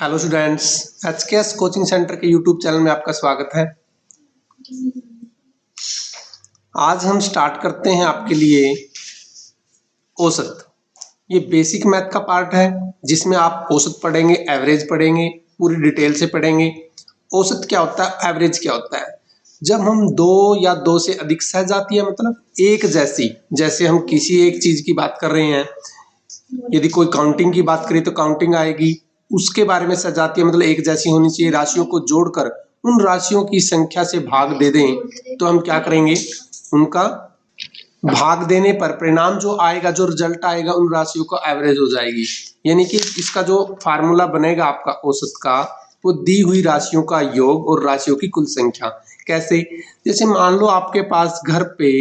Hello students, एचकेएस coaching centre के YouTube channel में आपका स्वागत है। आज हम स्टार्ट करते हैं आपके लिए औसत। ये बेसिक मैथ का पार्ट है जिसमें आप औसत पढ़ेंगे, एवरेज पढ़ेंगे, पूरी डिटेल से पढ़ेंगे। औसत क्या होता है, एवरेज क्या होता है। जब हम दो या दो से अधिक सहजातीय मतलब एक जैसी, जैसे हम किसी एक चीज की बात कर रहे हैं, यदि कोई काउंटिंग की बात करें तो काउंटिंग आएगी, उसके बारे में सजातीय मतलब एक जैसी होनी चाहिए। राशियों को जोड़कर उन राशियों की संख्या से भाग दे दें तो हम क्या करेंगे, उनका भाग देने पर परिणाम जो आएगा, जो रिजल्ट आएगा, उन राशियों का एवरेज हो जाएगी। यानी कि इसका जो फार्मूला बनेगा आपका औसत का, वो दी हुई राशियों का योग और राशियों की कुल संख्या। कैसे, जैसे मान लो आपके पास घर पे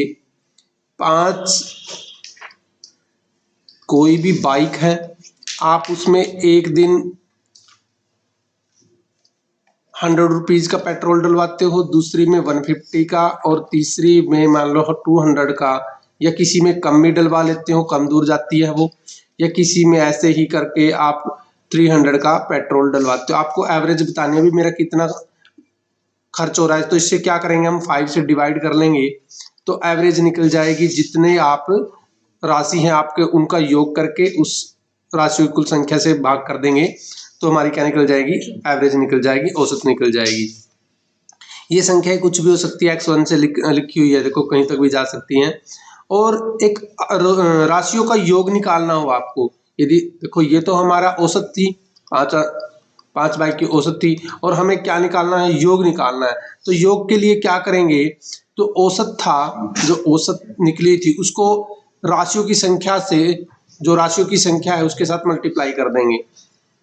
5 कोई भी बाइक है, आप उसमें एक दिन 100 रुपीज का पेट्रोल डलवाते हो, दूसरी में 150 का और तीसरी में मान लो 200 का, या किसी में कम भी डलवा लेते हो, कम दूर जाती है वो, या किसी में ऐसे ही करके आप 300 का पेट्रोल डलवाते हो। आपको एवरेज बतानी है भी मेरा कितना खर्च हो रहा है, तो इससे क्या करेंगे, हम 5 से डिवाइड कर लेंगे तो एवरेज निकल जाएगी। जितने आप राशि हैं आपके, उनका योग करके उस राशि की कुल संख्या से भाग कर देंगे तो हमारी क्या निकल जाएगी, एवरेज निकल जाएगी, औसत निकल जाएगी। ये संख्या कुछ भी हो सकती है, x1 से लिखी हुई है, देखो कहीं तक भी जा सकती हैं। और एक राशियों का योग निकालना हो आपको, यदि देखो ये तो हमारा औसत थी, 5 बाइक की औसत थी, और हमें क्या निकालना है, योग निकालना है। तो योग के लिए क्या करेंगे, तो औसत था, जो औसत निकली थी उसको राशियों की संख्या से, जो राशियों की संख्या है उसके साथ मल्टीप्लाई कर देंगे।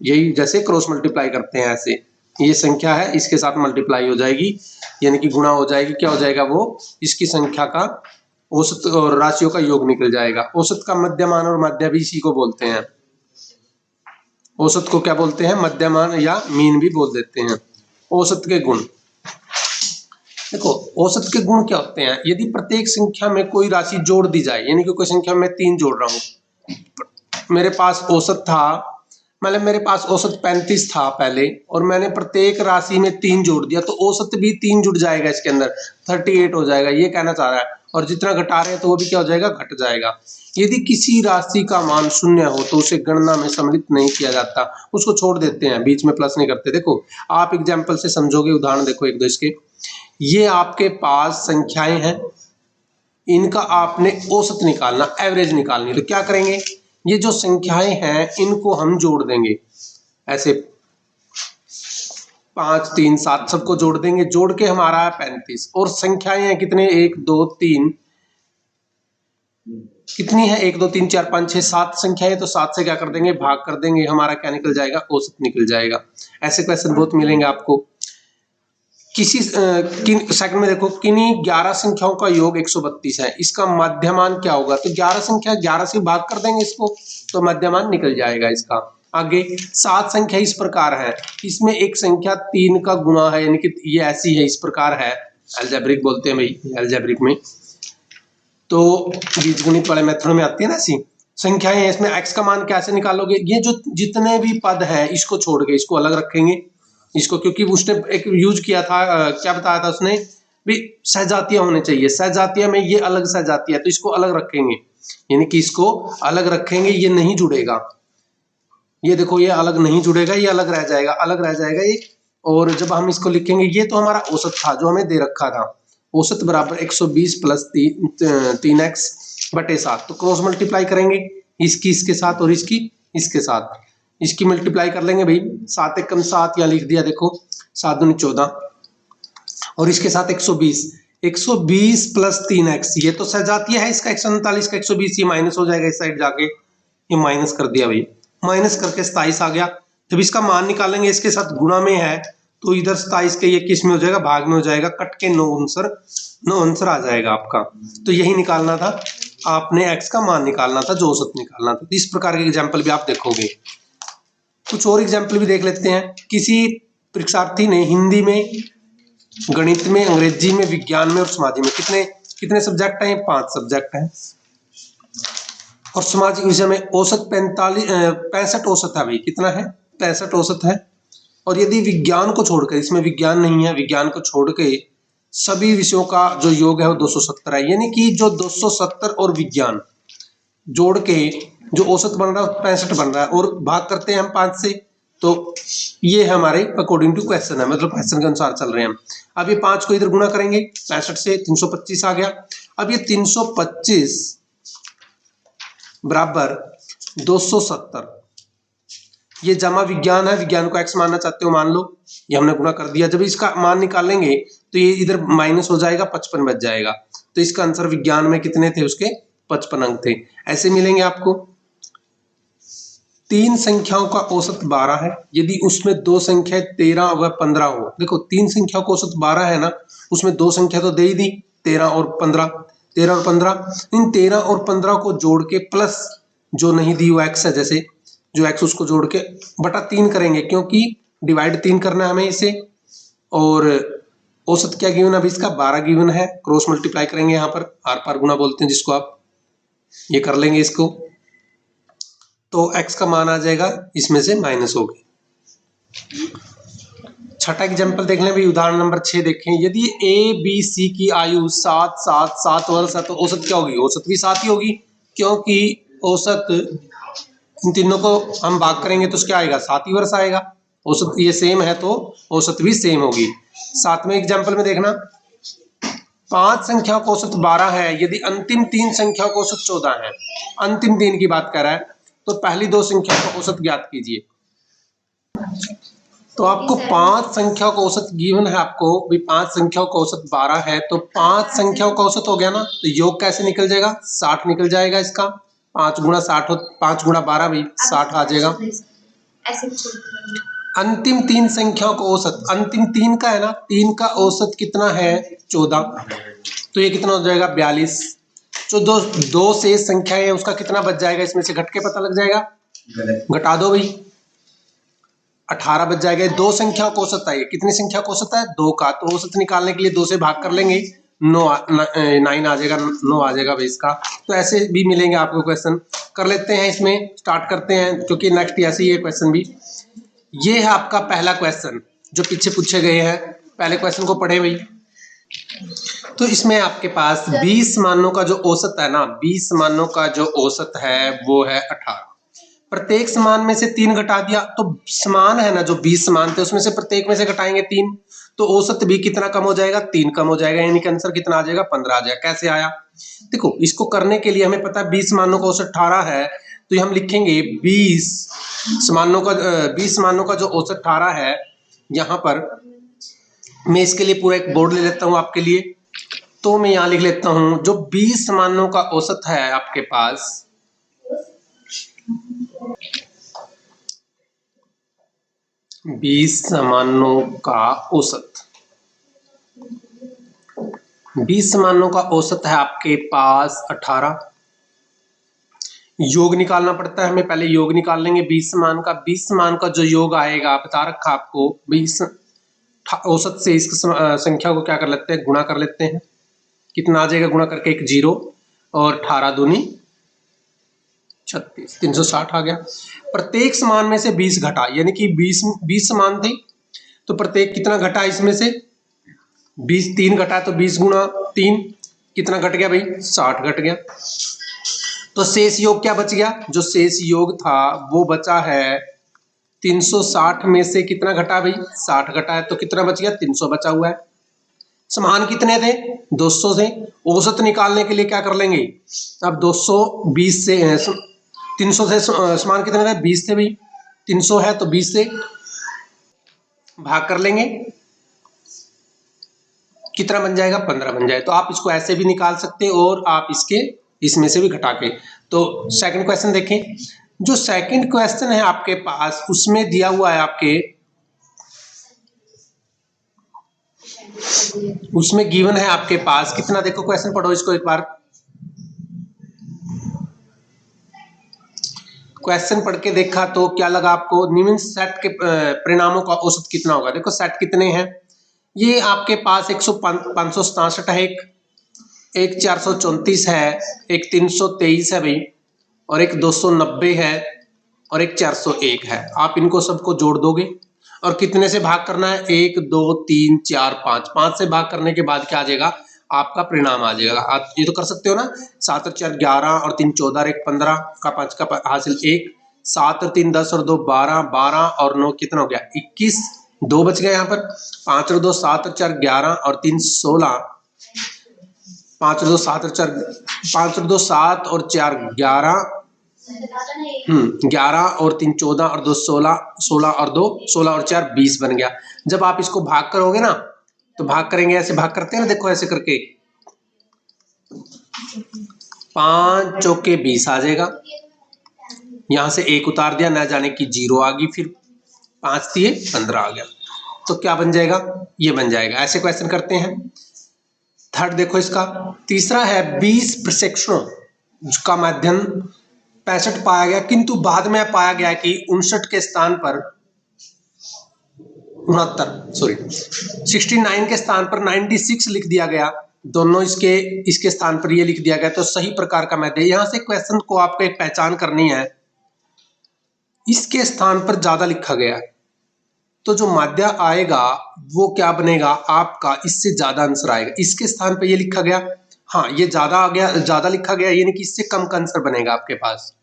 यही जैसे क्रॉस मल्टीप्लाई करते हैं, ऐसे ये संख्या है इसके साथ मल्टीप्लाई हो जाएगी, यानी कि गुणा हो जाएगी। क्या हो जाएगा, वो इसकी संख्या का औसत और राशियों का योग निकल जाएगा। औसत का मध्यमान और मध्य भी इसी को बोलते हैं। औसत को क्या बोलते हैं, मध्यमान या मीन भी बोल देते हैं। औसत के गुण देखो, औसत के गुण क्या होते हैं, यदि प्रत्येक संख्या में कोई राशि जोड़ दी जाए, यानी कि कोई संख्या में 3 जोड़ रहा हूं, मेरे पास औसत था, मतलब मेरे पास औसत 35 था पहले, और मैंने प्रत्येक राशि में 3 जोड़ दिया तो औसत भी 3 जुड़ जाएगा, इसके अंदर 38 हो जाएगा, ये कहना चाह रहा है। और जितना घटा रहे हैं तो वो भी क्या हो जाएगा, घट जाएगा। यदि किसी राशि का मान 0 हो तो उसे गणना में सम्मिलित नहीं किया जाता, उसको छोड़ देते हैं, बीच में प्लस नहीं करते। देखो आप एग्जाम्पल से समझोगे, उदाहरण देखो एक दो इसके। ये आपके पास संख्याएं हैं, इनका आपने औसत निकालना, एवरेज निकालनी, तो क्या करेंगे, ये जो संख्याएं हैं इनको हम जोड़ देंगे, ऐसे 5 3 7 सबको जोड़ देंगे, जोड़ के हमारा है 35। और संख्याएं हैं कितने, 1 2 3, कितनी है, 1 2 3 4 5 6 7 संख्याएं, तो 7 से क्या कर देंगे, भाग कर देंगे, हमारा क्या निकल जाएगा, औसत निकल जाएगा। ऐसे क्वेश्चन बहुत मिलेंगे आपको। किसी सेकंड में देखो, किन्हीं 11 संख्याओं का योग 132 है, इसका मध्यमान क्या होगा, तो 11 संख्या 11 से भाग कर देंगे इसको तो मध्यमान निकल जाएगा इसका। आगे 7 संख्या इस प्रकार है, इसमें एक संख्या 3 का गुणा है, यानी कि ये ऐसी है, इस प्रकार है, अलजेब्रिक बोलते हैं भाई, अलजेब्रिक में तो बीजगणित वाले मेथड में आती है ना ऐसी संख्याएं हैं। इसमें x का मान कैसे निकालोगे, ये जो जितने भी पद हैं इसको छोड़ के इसको अलग रखेंगे, इसको, क्योंकि उसने एक यूज किया था, क्या बताया था उसने भी, सहजातीय होने चाहिए, सहजातीय में ये अलग सहजातीय है तो इसको अलग रखेंगे, यानी कि इसको अलग रखेंगे, ये नहीं जुड़ेगा, ये देखो ये अलग नहीं जुड़ेगा, ये अलग रह जाएगा, अलग रह जाएगा ये। और जब हम इसको लिखेंगे, ये तो हमारा औसत था जो हमें दे रखा था, औसत बराबर 120 प्लस 3x बटे 7, तो क्रॉस मल्टीप्लाई करेंगे इसकी इसके साथ और इसकी इसके साथ, इसकी मल्टीप्लाई कर लेंगे भाई, 7 एकम 7, या लिख दिया देखो 7 दूनी 14, और इसके साथ 120 प्लस 3x, ये तो सजातीय है, इसका 139 का 120, ये माइनस हो जाएगा इस साइड जाके, ये माइनस कर दिया भाई, माइनस करके 27 आ गया। जब इसका मान निकालेंगे, इसके साथ गुणा में है तो इधर 27 के ये किस में हो जाएगा, भाग में हो जाएगा, कट के 9 आंसर आ जाएगा आपका। तो यही निकालना था आपने, x का मान निकालना था, जो औसत निकालना था। इस प्रकार के एग्जाम्पल भी आप देखोगे। कुछ और एग्जाम्पल भी देख लेते हैं। किसी परीक्षार्थी ने हिंदी में, गणित में, अंग्रेजी में, विज्ञान में और समाज में, कितने सब्जेक्ट हैं, 5 सब्जेक्ट हैं, और सामाजिक विषय में औसत 65 औसत है भाई, कितना है, 65 औसत है। और यदि विज्ञान को छोड़कर, इसमें विज्ञान नहीं है, विज्ञान को छोड़ के सभी विषयों का जो योग है वो 270 है, यानी कि जो 270 और विज्ञान जोड़ के जो औसत बन रहा है 65 बन रहा है, और भाग करते हैं हम 5 से, तो ये हमारे अकॉर्डिंग टू क्वेश्चन है, मतलब क्वेश्चन के अनुसार चल रहे हैं हम। अब ये 5 को इधर गुणा करेंगे 65 से, 325 आ गया। अब ये 325 बराबर 270, ये जमा विज्ञान है, विज्ञान को x मानना चाहते हो मान लो, ये हमने गुणा कर दिया। जब इसका मान निकालेंगे तो ये इधर माइनस हो जाएगा, 55 बच जाएगा। तो इसका आंसर विज्ञान में कितने थे, उसके 55 अंक थे। ऐसे मिलेंगे आपको। 3 संख्याओं का औसत 12 है, यदि उसमें 2 संख्या 13 व 15 हो। देखो 3 संख्याओं का औसत 12 है ना, उसमें 2 संख्या तो दे ही दी, 13 और 15। 13 और 15, इन 13 और 15 को जोड़ के प्लस जो नहीं दी वो x है, जैसे जो x उसको जोड़ के बटा 3 करेंगे, क्योंकि डिवाइड 3 करना है हमें इसे। और औसत क्या गिवन है अभी इसका, 12 गिवन है। क्रॉस मल्टीप्लाई करेंगे, यहाँ पर आर पार गुना बोलते हैं जिसको, आप ये कर लेंगे इसको, तो x का मान आ जाएगा इसमें से माइनस हो गई। छठा एग्जाम्पल देख लें भाई, उदाहरण नंबर 6 देखें। यदि ए बी सी की आयु 7 वर्ष है, तो औसत क्या होगी, औसत भी 7 ही होगी, क्योंकि औसत इन तीनों को हम भाग करेंगे तो क्या आएगा, 7 ही वर्ष आएगा। औसत ये सेम है तो औसत भी सेम होगी। 7वें एग्जाम्पल में देखना, 5 संख्याओं का औसत 12 है, यदि अंतिम 3 संख्याओं का औसत 14 है। अंतिम 3 की बात कर रहा है, तो पहली 2 संख्या का औसत ज्ञात कीजिए। तो आपको 5 संख्याओं का औसत गिवन है, आपको भी 5 संख्याओं का औसत 12 है, तो 5 संख्याओं का औसत हो गया ना, तो योग कैसे निकल जाएगा, 60 निकल जाएगा इसका। 5 गुणा 60 5 गुणा 12 भी 60 आ जाएगा। अंतिम 3 संख्याओं का औसत, अंतिम 3 का है ना, 3 का औसत कितना है, 14, तो ये कितना हो जाएगा, 42। जो दो शेष संख्या है उसका कितना बच जाएगा, इसमें से घट के पता लग जाएगा, घटा दो भाई, 18 बच जाएगा। 2 संख्या का औसत है, कितनी संख्या का औसत है, 2 का, तो औसत निकालने के लिए 2 से भाग कर लेंगे, 9 आ जाएगा, 9 आ जाएगा भाई इसका। तो ऐसे भी मिलेंगे आपको क्वेश्चन। कर लेते हैं, इसमें स्टार्ट करते हैं, क्योंकि नेक्स्ट ऐसे ही है क्वेश्चन भी। ये है आपका पहला क्वेश्चन जो पीछे पूछे गए हैं, पहले क्वेश्चन को पढ़े भाई। तो इसमें आपके पास 20 मानों का जो औसत है ना, 20 मानों का जो औसत है वो है 18। प्रत्येक समान में से 3 घटा दिया, तो समान है ना, जो 20 समान थे उसमें से प्रत्येक में से घटाएंगे 3, तो औसत भी कितना कम हो जाएगा, 3 कम हो जाएगा, यानी कि आंसर कितना आ जाएगा, 15 आ जाएगा। कैसे आया, देखो इसको करने के लिए हमें पता है 20 मानों का औसत 18 है, तो हम लिखेंगे 20 मानों का जो औसत 18 है, यहाँ पर मैं इसके लिए पूरा एक बोर्ड ले लेता हूँ आपके लिए। तो मैं यहाँ लिख लेता हूँ, जो 20 मानों का औसत है आपके पास, 20 मानों का औसत, 20 मानों का औसत है आपके पास 18। योग निकालना पड़ता है हमें, पहले योग निकाल लेंगे 20 मान का। 20 मान का जो योग आएगा, बता रखा आपको, 20 औसत से इस संख्या को क्या कर लेते हैं, गुणा कर लेते हैं। कितना आ जाएगा, गुणा करके एक 0 और 18 दूनी 36, 360 आ गया। प्रत्येक समान में से 20 घटा, यानी कि 20 समान थे, तो प्रत्येक कितना घटा, इसमें से 20 3 घटा, तो 20 गुणा 3 कितना घट गया भाई, 60 घट गया। तो शेष योग क्या बच गया, जो शेष योग था वो बचा है 360 में से कितना घटा भाई, 60 घटा है, तो कितना बच गया, 300 बचा हुआ है। समान कितने थे, 200 थे। औसत निकालने के लिए क्या कर लेंगे, अब 220 से 300 से समान कितने थे, 20 थे भाई, 300 है तो 20 से भाग कर लेंगे, कितना बन जाएगा, 15 बन जाए। तो आप इसको ऐसे भी निकाल सकते हो और आप इसमें से भी घटा के। तो सेकंड क्वेश्चन देखें, जो सेकंड क्वेश्चन है आपके पास, उसमें दिया हुआ है आपके, उसमें गिवन है आपके पास कितना, देखो क्वेश्चन पढ़ो इसको एक बार, क्वेश्चन पढ़ के देखा तो क्या लगा आपको, निम्न सेट के परिणामों का औसत कितना होगा। देखो सेट कितने हैं, ये आपके पास 567 है, एक 434 है, एक 323 है भाई, और एक 290 है, और एक 401 है। आप इनको सबको जोड़ दोगे और कितने से भाग करना है, 1 2 3 4 5, 5 से भाग करने के बाद क्या आ जाएगा, आपका परिणाम आ जाएगा। आप ये तो कर सकते हो ना, 7 और 4 11 और 3 14 और 1 15 का 5 का हासिल 1, 7 और 3 10 और 2 12, 12 और 9 कितना हो गया 21, 2 बच गए यहाँ पर, 5 और 2 7 और 4 11 और 3 16, 5 और 2 7 और 4 5 और 2 7 और 4 11, 11 और 3 14 और 2 16, 16 और 2 16 और 4 20 बन गया। जब आप इसको भाग करोगे ना, तो भाग करेंगे, ऐसे भाग करते हैं ना, देखो ऐसे करके 5 चौके 20 आ जाएगा, यहां से 1 उतार दिया, ना जाने की 0 आ गई, फिर 5 दिए 15 आ गया। तो क्या बन जाएगा, ये बन जाएगा। ऐसे क्वेश्चन करते हैं। थर्ड देखो इसका, तीसरा है 20 प्रशिक्षणों का माध्यम 65 पाया गया, किंतु बाद में पाया गया कि 59 के स्थान पर 69 के स्थान पर 96 लिख दिया गया, दोनों इसके स्थान पर ये लिख दिया गया। तो सही प्रकार का माध्य, यहां से क्वेश्चन को आपको एक पहचान करनी है, इसके स्थान पर ज्यादा लिखा गया है, तो जो माध्य आएगा वो क्या बनेगा आपका, इससे ज्यादा आंसर आएगा। इसके स्थान पर ये लिखा गया, हाँ ये ज्यादा आ गया, ज्यादा लिखा गया, यानी कि इससे कम का आंसर बनेगा आपके पास।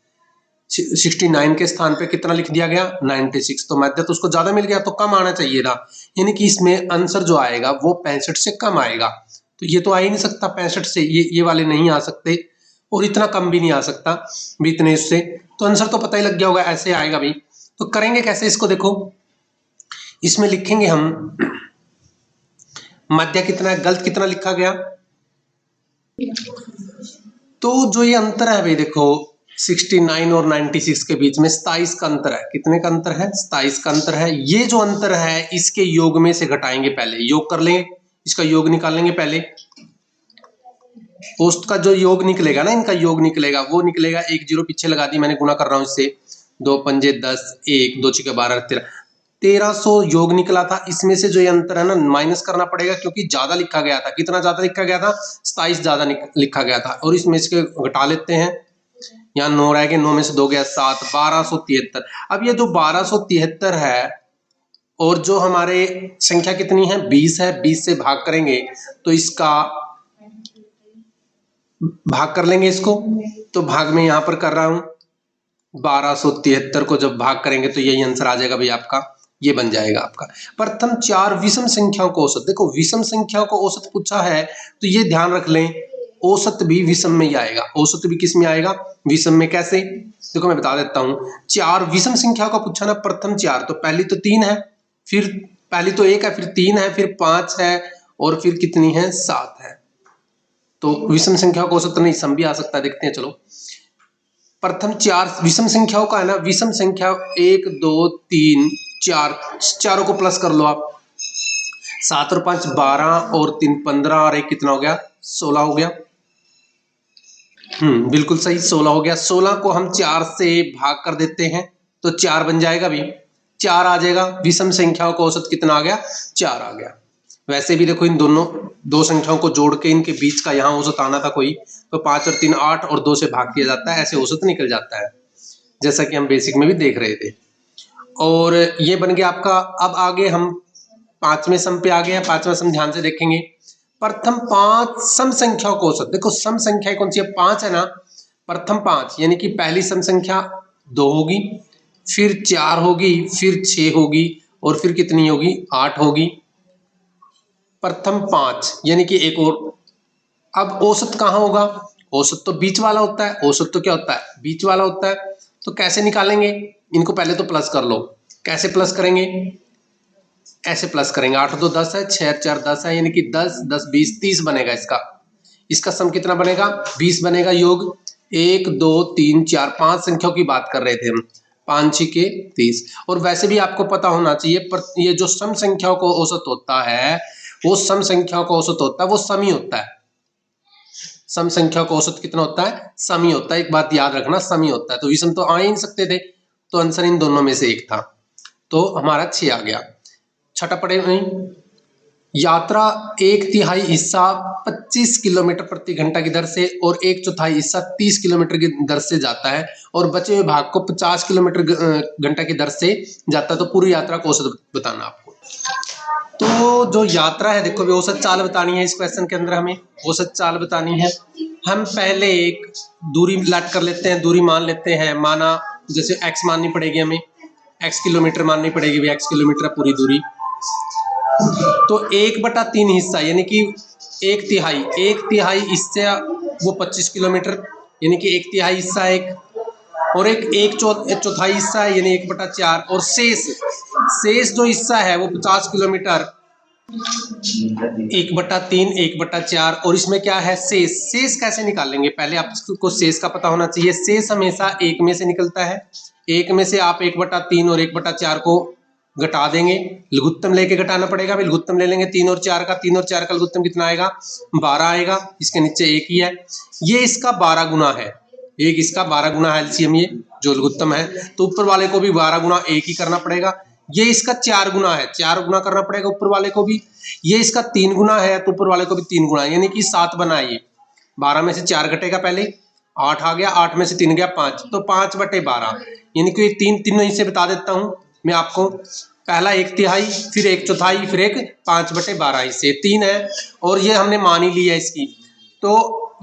69 के स्थान पे कितना लिख दिया गया 96, तो माध्य तो उसको ज्यादा मिल गया, तो कम आना चाहिए था, यानी कि इसमें आंसर जो आएगा वो 65 से कम आएगा। तो ये तो आ ही नहीं सकता 65 से, ये वाले नहीं आ सकते, और इतना कम भी नहीं आ सकता भी इतने उससे। तो आंसर तो पता ही लग गया होगा, ऐसे आएगा भाई। तो करेंगे कैसे इसको, देखो इसमें लिखेंगे हम माध्य कितना है, गलत कितना लिखा गया, तो जो ये अंतर है भाई देखो 69 और 96 के बीच में 27 का अंतर है। कितने का अंतर है, 27 का अंतर है। ये जो अंतर है इसके योग में से घटाएंगे, पहले योग कर लेंगे, इसका योग निकालेंगे पहले। औसत का जो योग निकलेगा ना, इनका योग निकलेगा, वो निकलेगा, 1 0 पीछे लगा दी मैंने, गुणा कर रहा हूं इससे, 2 पंजे 10, 1 2 6 12 13, 1300 योग निकला था। इसमें से जो ये अंतर है ना माइनस करना पड़ेगा, क्योंकि ज्यादा लिखा गया था। कितना ज्यादा लिखा गया था, 27 ज्यादा लिखा गया था, और इसमें इसके घटा लेते हैं, यहाँ 9 रह गए, 9 में से 2 गया 7, 1273। अब ये जो 1273 है, और जो हमारे संख्या कितनी है 20 है, 20 से भाग करेंगे तो इसका भाग कर लेंगे इसको, तो भाग में यहां पर कर रहा हूं 1273 को जब भाग करेंगे तो यही आंसर आ जाएगा भाई आपका, ये बन जाएगा आपका। प्रथम 4 विषम संख्याओं को औसत, देखो विषम संख्याओं को औसत पूछा है तो ये ध्यान रख लें, औसत भी विषम में ही आएगा। औसत भी किस में आएगा, विषम में। कैसे, देखो मैं बता देता हूं। 4 विषम संख्या का पूछा ना, प्रथम 4, तो पहली तो 3 है, फिर पहली तो 1 है, फिर 3 है, फिर 5 है, और फिर कितनी है 7 है। तो विषम संख्या को औसत नहीं, सम भी आ सकता है, देखते हैं चलो। प्रथम 4 विषम संख्याओं का है ना, विषम संख्या 1 2 3 4, चारों को प्लस कर लो आप, 7 और 5 12 और 3 15 और 1 कितना हो गया 16 हो गया। बिल्कुल सही, 16 हो गया। 16 को हम 4 से भाग कर देते हैं तो 4 बन जाएगा भी, 4 आ जाएगा। विषम संख्याओं का औसत कितना आ गया, 4 आ गया। वैसे भी देखो इन दोनों दो संख्याओं को जोड़ के इनके बीच का यहाँ औसत आना था कोई, तो 5 और 3 8 और 2 से भाग किया जाता है, ऐसे औसत निकल जाता है, जैसा कि हम बेसिक में भी देख रहे थे। और ये बन गया आपका। अब आगे हम 5वें सम पे आ गए हैं। 5वां सम ध्यान से देखेंगे। प्रथम 5 सम संख्याओं को औसत, देखो सम संख्या कौन सी है, 5 है ना, प्रथम 5 यानी कि पहली सम संख्या 2 होगी, फिर 4 होगी, फिर 6 होगी, और फिर कितनी होगी 8 होगी। प्रथम 5 यानी कि एक और। अब औसत कहाँ होगा, औसत तो बीच वाला होता है, औसत तो क्या होता है बीच वाला होता है। तो कैसे निकालेंगे, इनको पहले तो प्लस कर लो। कैसे प्लस करेंगे, ऐसे प्लस करेंगे, 8 2 10 है, 6 4 10 है, यानी कि 10 10 20 30 बनेगा इसका। इसका सम कितना बनेगा 20 बनेगा। योग 1 2 3 4 5 संख्याओं की बात कर रहे थे हम, 5 6 के 30। और वैसे भी आपको पता होना चाहिए, पर ये जो सम संख्याओं को औसत होता है, वो सम संख्याओं का औसत होता है, वो सम ही होता है। सम संख्या का औसत कितना होता है, सम ही होता है। एक बात याद रखना, सम ही होता है। तो विषम तो आ ही नहीं सकते थे, तो आंसर इन दोनों में से एक था, तो हमारा 6 आ गया। छठा पढ़े नहीं, यात्रा एक तिहाई हिस्सा 25 किलोमीटर प्रति घंटा की दर से और एक चौथाई हिस्सा 30 किलोमीटर की दर से जाता है और बचे हुए भाग को 50 किलोमीटर घंटा की दर से जाता है। तो पूरी यात्रा को औसत बताना आपको। तो जो यात्रा है देखो, औसत चाल बतानी है इस क्वेश्चन के अंदर, हमें औसत चाल बतानी है। हम पहले एक दूरी लाट कर लेते हैं, दूरी मान लेते हैं, माना जैसे x माननी पड़ेगी हमें, x किलोमीटर माननी पड़ेगी, भी x किलोमीटर है पूरी दूरी। तो 1/3 हिस्सा यानी कि एक तिहाई हिस्सा वो 25 किलोमीटर, यानी कि एक तिहाई हिस्सा एक, और एक चौथाई हिस्सा है यानी 1/4, और शेष जो हिस्सा है वो 50 किलोमीटर, 1/3 1/4। और इसमें क्या है, शेष कैसे निकालेंगे, पहले आपको शेष का पता होना चाहिए। शेष हमेशा एक में से निकलता है, एक में से आप 1/3 और 1/4 को घटा देंगे, लघुत्तम लेके घटाना पड़ेगा। भाई लघुत्तम ले लेंगे 3 और 4 का, 3 और 4 का लघुत्तम कितना आएगा, 12 आएगा। इसके नीचे एक ही है, ये इसका 12 गुना है, एक इसका 12 गुना है एलसीएम, ये जो लघुत्तम है। तो ऊपर वाले को भी 12 गुना एक ही करना पड़ेगा। ये इसका 4 गुना है, 4 गुना करना पड़ेगा ऊपर वाले को भी। ये इसका 3 गुना है तो ऊपर वाले को भी 3 गुना, यानी कि 7 बना है। ये 12 में से 4 घटेगा, पहले 8 आ गया, 8 में से 3 गया 5, तो 5/12, यानी कि तीनों हिस्से बता देता हूं मैं आपको। पहला एक तिहाई, फिर एक चौथाई, फिर एक 5/12 हिस्से, 3 है, और ये हमने मान ही लिया इसकी। तो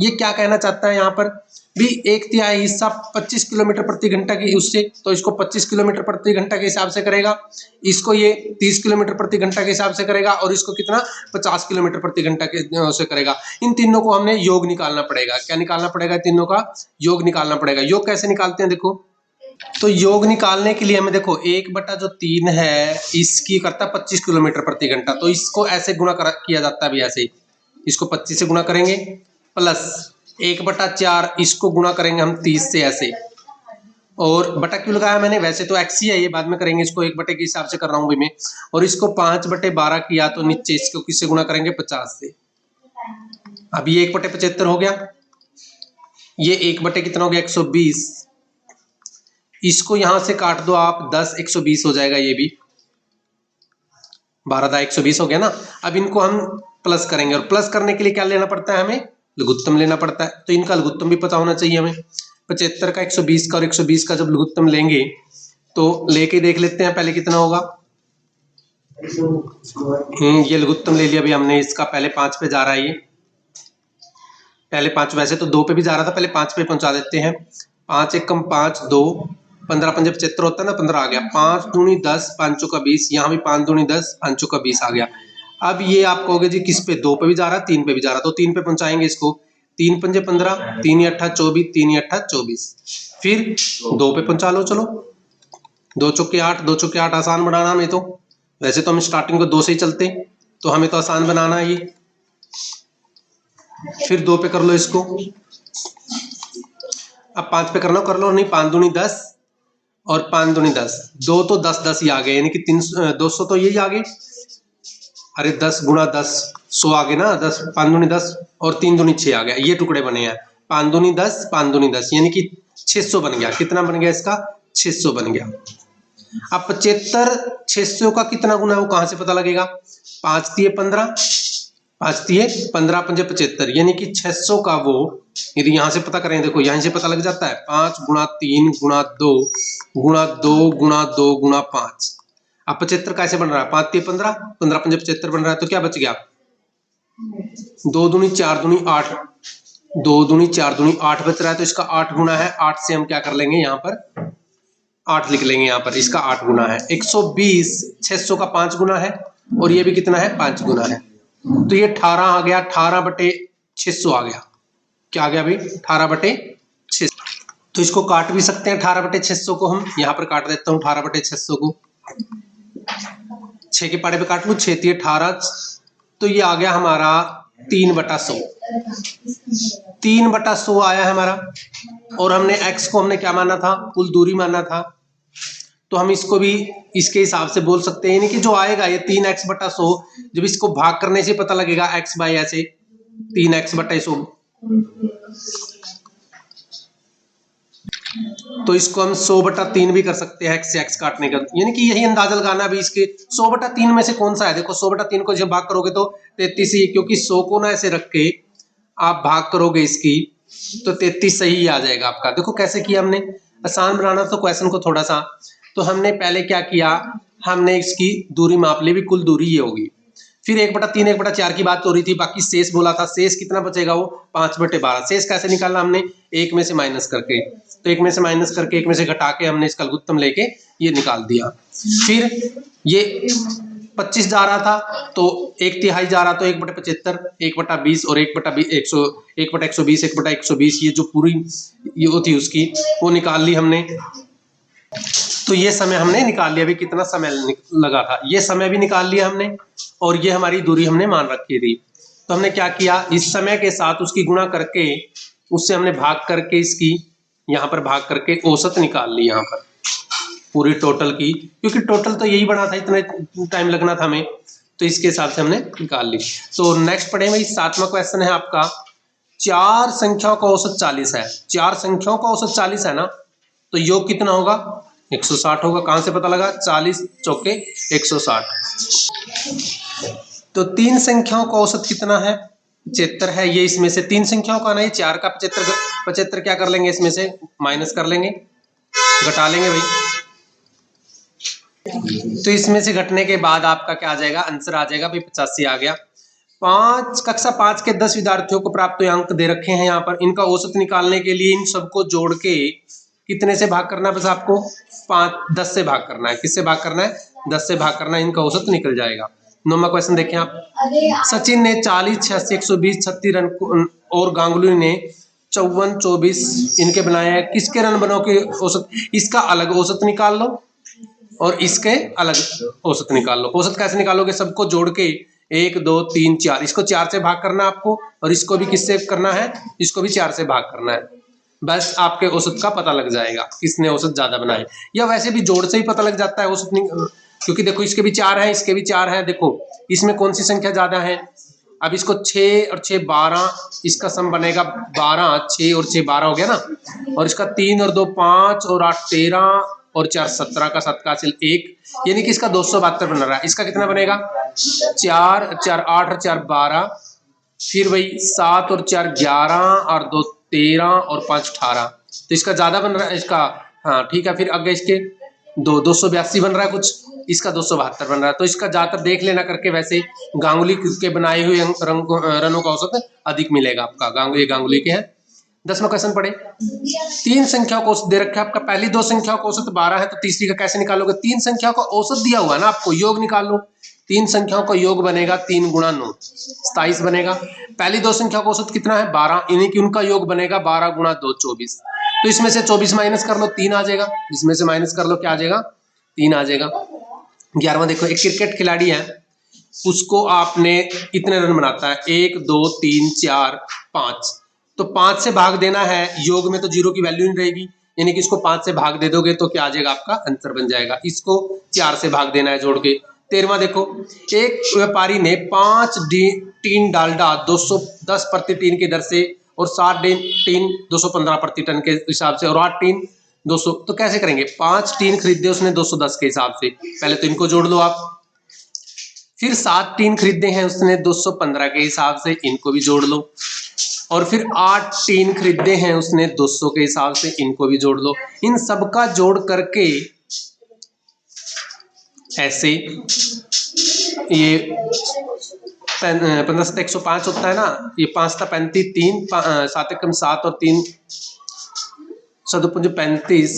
ये क्या कहना चाहता है यहाँ पर भी, एक तिहाई हिस्सा 25 किलोमीटर प्रति घंटा की उससे, तो इसको 25 किलोमीटर प्रति घंटा के हिसाब से करेगा, इसको ये 30 किलोमीटर प्रति घंटा के हिसाब से करेगा, और इसको कितना 50 किलोमीटर प्रति घंटा के से करेगा। इन तीनों को हमने योग निकालना पड़ेगा। क्या निकालना पड़ेगा, तीनों का योग निकालना पड़ेगा। योग कैसे निकालते हैं देखो, तो योग निकालने के लिए हमें देखो 1/3 है, इसकी करता है 25 किलोमीटर प्रति घंटा, तो इसको ऐसे गुणा किया जाता है, भी ऐसे इसको 25 से गुणा करेंगे, प्लस 1/4 इसको गुणा करेंगे हम 30 से ऐसे, और बटा क्यों लगाया मैंने, वैसे तो x ही है, ये बाद में करेंगे, इसको 1/के हिसाब से कर रहा हूं भाई मैं। और इसको 5/12 किया तो नीचे इसको किससे गुणा करेंगे, 50 से। अब ये 1/75 हो गया, ये 1/ कितना हो गया, 120। इसको यहां से काट दो आप, 10 120 हो जाएगा, ये भी 12 120 हो गया ना। अब इनको हम प्लस करेंगे, और प्लस करने के लिए क्या लेना पड़ता है, हमें लघुत्तम लेना पड़ता है। तो इनका लघुत्तम भी पता होना चाहिए हमें। 75 का 120 का और 120 का जब लघुत्तम लेंगे तो लेके देख लेते हैं पहले कितना होगा। ये लघुत्तम ले लिया भी हमने, इसका पहले 5 पे जा रहा है, ये पहले 5, वैसे तो 2 पे भी जा रहा था, पहले 5 पे पहुंचा देते हैं। 5 एकम 5 2, 15 पंजे 75 होता है ना, 15 आ गया, 5 दूनी 10, 5 चौका 20, यहाँ भी 5 दूनी 10, 5 चौका 20 आ गया। अब ये आप कहोगे जी किस पे, 2 पे भी जा रहा है, 3 पे भी जा रहा है, तो 3 पे पहुंचाएंगे इसको। 3 पंजे 15, 3 8 24, 3 8 24, फिर 2 पे पहुंचा लो, चलो 2 चौके 8, 2 चौके 8 आसान बनाना हमें तो, वैसे तो हम स्टार्टिंग को 2 से ही चलते, तो हमें तो आसान बनाना है ये। फिर 2 पे कर लो इसको, अब 5 पे करना कर लो, नहीं 5 दूनी 10 और 5 दूनी 10, 2 तो 10 10 ही आ गए, यानी कि 200 तो यही आ गए। अरे 10 गुणा 10 100 आ गए ना, 10 5 दूनी 10 और 3 दूनी 6 आ गया, ये टुकड़े बने हैं। 5 दूनी 10, 5 दूनी 10, यानी कि 600 बन गया। कितना बन गया इसका, 600 बन गया। अब 75 600 का कितना गुना है वो कहां से पता लगेगा, 5 तिये 15, 5 तिये 15 पंजे 75, यानी कि 600 का वो, यदि यहां से पता करें, देखो यहां से पता लग जाता है, 5 गुणा 3 गुणा 2 गुणा 2 गुणा 2 गुणा 5। अब 75 कैसे बन रहा है, 5 तिये 15, 15 पंजे 75 बन रहा है, तो क्या बच गया, 2 दूनी 4 दूनी 8, 2 दूनी 4 दूनी 8 बच रहा है, तो इसका 8 गुना है। 8 से हम क्या कर लेंगे, यहाँ पर 8 लिख लेंगे, यहाँ पर इसका 8 गुना है। 120 600 का 5 गुना है, और ये भी कितना है, 5 गुना है, तो ये 18 आ गया, 18/600 आ गया। क्या आ गया भाई, 18/600। तो इसको काट भी सकते हैं 18/600 को, हम यहाँ पर काट देता हूँ 18/600 को, 6 के पाड़े पे काट लू, 6 तिये 18, तो ये आ गया हमारा 3/100, 3/100 आया है हमारा। और हमने x को हमने क्या माना था, कुल दूरी माना था, तो हम इसको भी इसके हिसाब से बोल सकते हैं, यानी कि जो आएगा ये 3x/100, जब इसको भाग करने से पता लगेगा x बाई ऐसे 3x/100। तो इसको हम 100/3 भी कर सकते हैं x से x काटने का, यानी कि यही अंदाजा लगाना भी इसके 100/3 में से कौन सा है। देखो 100/3 को जब भाग करोगे तो 33 ही, क्योंकि 100 को ना ऐसे रख के आप भाग करोगे इसकी तो 33 सही आ जाएगा आपका। देखो कैसे किया हमने, आसान बनाना तो क्वेश्चन को थोड़ा सा। तो हमने पहले क्या किया, हमने इसकी दूरी माप ली भी, कुल दूरी ये होगी। फिर 1/3 1/4 की बात हो रही थी, बाकी शेष बोला था, शेष कितना बचेगा वो 5/12। शेष कैसे निकालना हमने, एक में से माइनस करके, तो एक में से माइनस करके एक में से घटा के हमने इसका लघुत्तम लेके ये निकाल दिया। फिर ये 25 जा रहा था तो 1/3 जा रहा, तो 1/75 1/20 और 1/120 1/120 ये जो पूरी ये होती उसकी वो निकाल ली हमने। तो ये समय हमने निकाल लिया, अभी कितना समय लगा था, ये समय भी निकाल लिया हमने, और ये हमारी दूरी हमने मान रखी थी। तो हमने क्या किया, इस समय के साथ उसकी गुणा करके उससे हमने भाग करके इसकी यहाँ पर भाग करके औसत निकाल ली यहाँ पर पूरी टोटल की, क्योंकि टोटल तो यही बना था, इतना टाइम लगना था हमें, तो इसके हिसाब से हमने निकाल ली। तो नेक्स्ट पढ़े भाई 7वां क्वेश्चन है आपका, 4 संख्याओं का औसत 40 है। 4 संख्याओं का औसत 40 है ना, तो योग कितना होगा 160 होगा। कहां से पता लगा, 40 चौके 160। तो 3 संख्याओं का औसत कितना है 75 है। ये इसमें से 3 संख्याओं का ना, ये 4 का 75 क्या कर लेंगे, इसमें से माइनस कर लेंगे, घटा लेंगे भाई। तो इसमें से घटने के बाद आपका क्या आ जाएगा, आंसर आ जाएगा भाई 85 आ गया। कक्षा 5 के 10 विद्यार्थियों को प्राप्त अंक दे रखे हैं यहाँ पर, इनका औसत निकालने के लिए इन सबको जोड़ के कितने से भाग करना है, बस आपको 10 से भाग करना है। किससे भाग करना है, 10 से भाग करना है, इनका औसत निकल जाएगा। 9वां क्वेश्चन देखें आप, सचिन ने 40 86 120 36 रन और गांगुली ने 54 24 इनके बनाए हैं, किसके रन बनों के औसत, इसका अलग औसत निकाल लो और इसके अलग औसत निकाल लो। औसत कैसे निकालोगे, सबको जोड़ के 1 2 3 4, इसको 4 से भाग करना है आपको, और इसको भी किससे करना है, इसको भी 4 से भाग करना है। बस आपके औसत का पता लग जाएगा किसने औसत ज्यादा बनाए, या वैसे भी जोड़ से ही पता लग जाता है औसत, क्योंकि देखो इसके भी 4 है, इसके भी 4 है। देखो इसमें कौन सी संख्या ज्यादा है, अब इसको 6 और 6 12, इसका सम बनेगा 12, 6 और 6 12 हो गया ना, और इसका 3 और 2 5 और 8 13 और 4 17 का 7 का हासिल 1, यानी कि इसका 272 बन रहा है। इसका कितना बनेगा, 4 4 8 और 4 12, फिर वही 7 और 4 11 और 2 13 और 5 18, तो इसका ज्यादा बन रहा है इसका, हाँ ठीक है। फिर आगे इसके 282 बन रहा है कुछ, इसका 272 बन रहा है। तो इसका ज्यादातर देख लेना करके, वैसे गांगुली के बनाए हुए रनों का औसत अधिक मिलेगा आपका, गांगुली के हैं। 10वां क्वेश्चन पढ़े, 3 संख्याओं को औसत दे रखा है आपका, पहली 2 संख्याओं का औसत 12 है, तो तीसरी का कैसे निकालोगे, 3 संख्याओं का औसत दिया हुआ है ना आपको, योग निकाल लो। 3 संख्याओं का योग बनेगा 3 × 9 27 बनेगा। पहली 2 संख्याओं का औसत कितना है 12, यानी कि उनका योग बनेगा 12 × 2 24। तो इसमें से 24 माइनस कर लो 3 आ जाएगा, इसमें से माइनस कर लो क्या आ जाएगा 3 आ जाएगा। 11वां देखो, एक क्रिकेट खिलाड़ी है, उसको आपने इतने रन बनाता है 1 2 3 4 5, तो 5 से भाग देना है, योग में तो 0 की वैल्यू नहीं रहेगी, यानी कि इसको 5 से भाग दे दोगे तो क्या आ जाएगा आपका आंसर बन जाएगा। इसको 4 से भाग देना है जोड़ के। 13वां देखो, एक व्यापारी ने 5 टीन डालडा 210 प्रति टीन की दर से और 7 टीन 215 प्रति टन के हिसाब से और 8 टीन 200, तो कैसे करेंगे, 5 टीन खरीदे उसने 210 के हिसाब से, पहले तो इनको जोड़ लो आप। फिर 7 टीन खरीदे हैं उसने 215 के हिसाब से, इनको भी जोड़ लो। और फिर 8 टीन खरीदे हैं उसने 200 के हिसाब से, इनको भी जोड़ लो। इन सबका जोड़ करके ऐसे ये 15 7 105 होता है ना, ये 5 × 35 3 7 × 7 और 3 35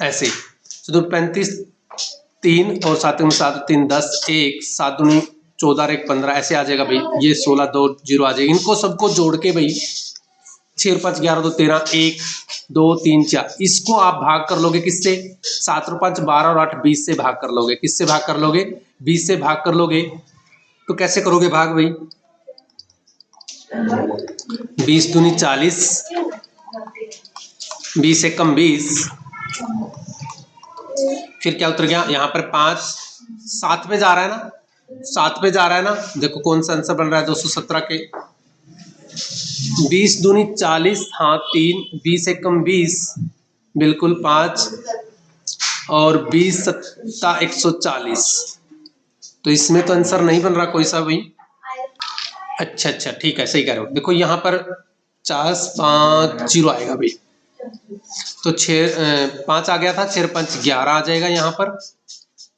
ऐसे 35 3 और 7 × 7 3 10 1 7 दूनी 14 और 1 15 ऐसे आ जाएगा भाई। ये 16 2 0 आ जाएगा। इनको सबको जोड़ के भाई 6 और 5 11 2 13 1 2 3 4, इसको आप भाग कर लोगे किससे, 7 और 5 12 और 8 20 से भाग कर लोगे। किससे भाग कर लोगे, 20 से भाग कर लोगे। तो कैसे करोगे भाग भाई, 20 दूनी 40, 20 एकम 20, फिर क्या उतर गया यहाँ पर 5 7 पे जा रहा है ना, 7 पे जा रहा है ना, देखो कौन सा आंसर बन रहा है 217 के। 20 दूनी 40, हाँ 3, 20 एकम 20, बिल्कुल 5 और 20 सत्ता 140। तो इसमें तो आंसर नहीं बन रहा कोई सा भी। अच्छा अच्छा ठीक है, सही कह रहे हो। देखो यहाँ पर 4 5 0 आएगा भाई, तो 5 आ गया था, 6 5 11 आ जाएगा यहाँ पर,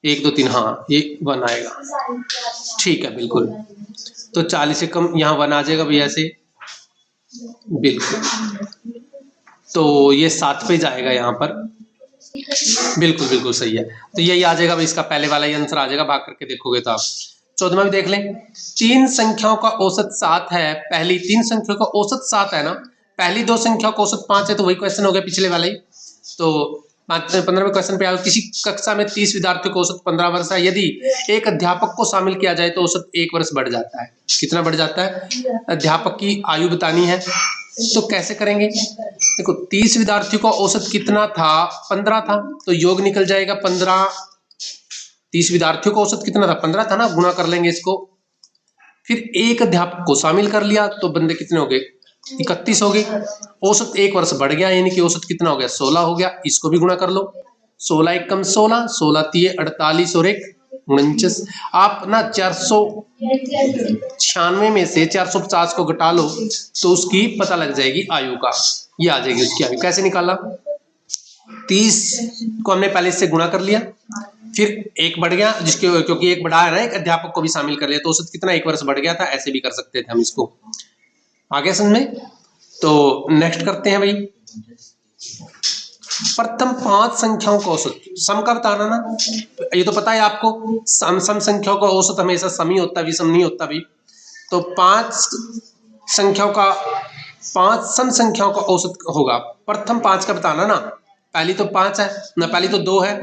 1 2 3, हाँ ये 1 आएगा। ठीक है बिल्कुल, तो 40 से कम यहाँ 1 आ जाएगा भैया से, बिल्कुल। तो ये 7 पे जाएगा यहाँ पर, बिल्कुल बिल्कुल सही है। तो यही आ जाएगा भाई, इसका पहले वाला ही आंसर आ जाएगा, भाग करके देखोगे तो आप। 14वां भी देख लें। 3 संख्याओं का औसत 7 है, पहली 3 संख्याओं का औसत 7 है ना, पहली 2 संख्याओं का औसत 5 है, तो वही क्वेश्चन हो गया पिछले वाला ही। तो 15वें क्वेश्चन पे आओ। किसी कक्षा में 30 विद्यार्थियों का औसत 15 वर्ष है, यदि एक अध्यापक को शामिल किया जाए तो औसत 1 वर्ष बढ़ जाता है। कितना बढ़ जाता है? अध्यापक की आयु बतानी है, तो कैसे करेंगे? देखो 30 विद्यार्थियों का औसत कितना था? 15 था, तो योग निकल जाएगा 15। 30 विद्यार्थियों का औसत कितना था? 15 था ना, गुणा कर लेंगे इसको, फिर एक अध्यापक को शामिल कर लिया तो बंदे कितने हो गए? 31 हो गए। औसत 1 वर्ष बढ़ गया, यानी कि औसत कितना हो गया? 16 हो गया। इसको भी गुणा कर लो, 16 एकम 16, 16 तिये 48 और 1 49। आप ना 496 में से 450 को घटा लो तो उसकी पता लग जाएगी आयु का, ये आ जाएगी उसकी आयु। कैसे निकाला? 30 को हमने पहले इससे गुणा कर लिया, फिर 1 बढ़ गया, जिसके क्योंकि 1 बढ़ा है ना, एक अध्यापक को भी शामिल कर लिया, तो औसत कितना? 1 वर्ष बढ़ गया था। ऐसे भी कर सकते थे हम इसको, आगे समझ में। तो नेक्स्ट करते हैं भाई, प्रथम 5 संख्याओं का औसत। सम का बताना ना, ये तो पता है आपको, सम संख्याओं का औसत हमेशा सम ही होता है, विषम नहीं होता भी। तो 5 संख्याओं का, 5 सम संख्याओं का औसत होगा। प्रथम 5 का बताना ना, पहली तो 5 है ना, पहली तो 2 है,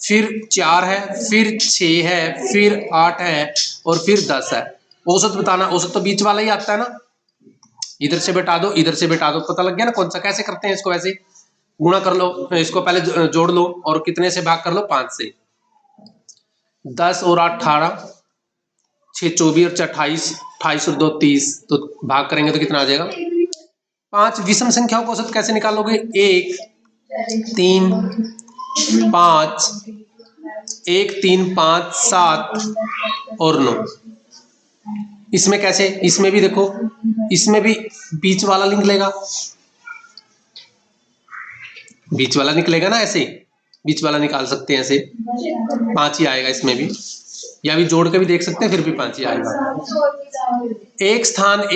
फिर 4 है, फिर 6 है, फिर 8 है और फिर 10 है। औसत बताना, औसत तो बीच वाला ही आता है ना, इधर से बेटा दो, इधर से बेटा दो, पता लग गया ना कौन सा। कैसे करते हैं इसको? वैसे गुणा कर लो, इसको पहले जोड़ लो और कितने से भाग कर लो? 5 से। 10 और 8 18, 6 24 और 28, 28 और 2 30, तो भाग करेंगे तो कितना आ जाएगा? 5। विषम संख्याओं को औसत कैसे निकालोगे? 1 3 5, 1 3 5 7 और 9। इसमें कैसे? इसमें भी देखो, इसमें भी बीच वाला निकलेगा, बीच वाला निकलेगा ना, ऐसे बीच वाला निकाल सकते हैं, ऐसे 5 ही आएगा इसमें भी, या भी जोड़ के भी देख सकते हैं, फिर भी 5 ही आएगा। एक स्थान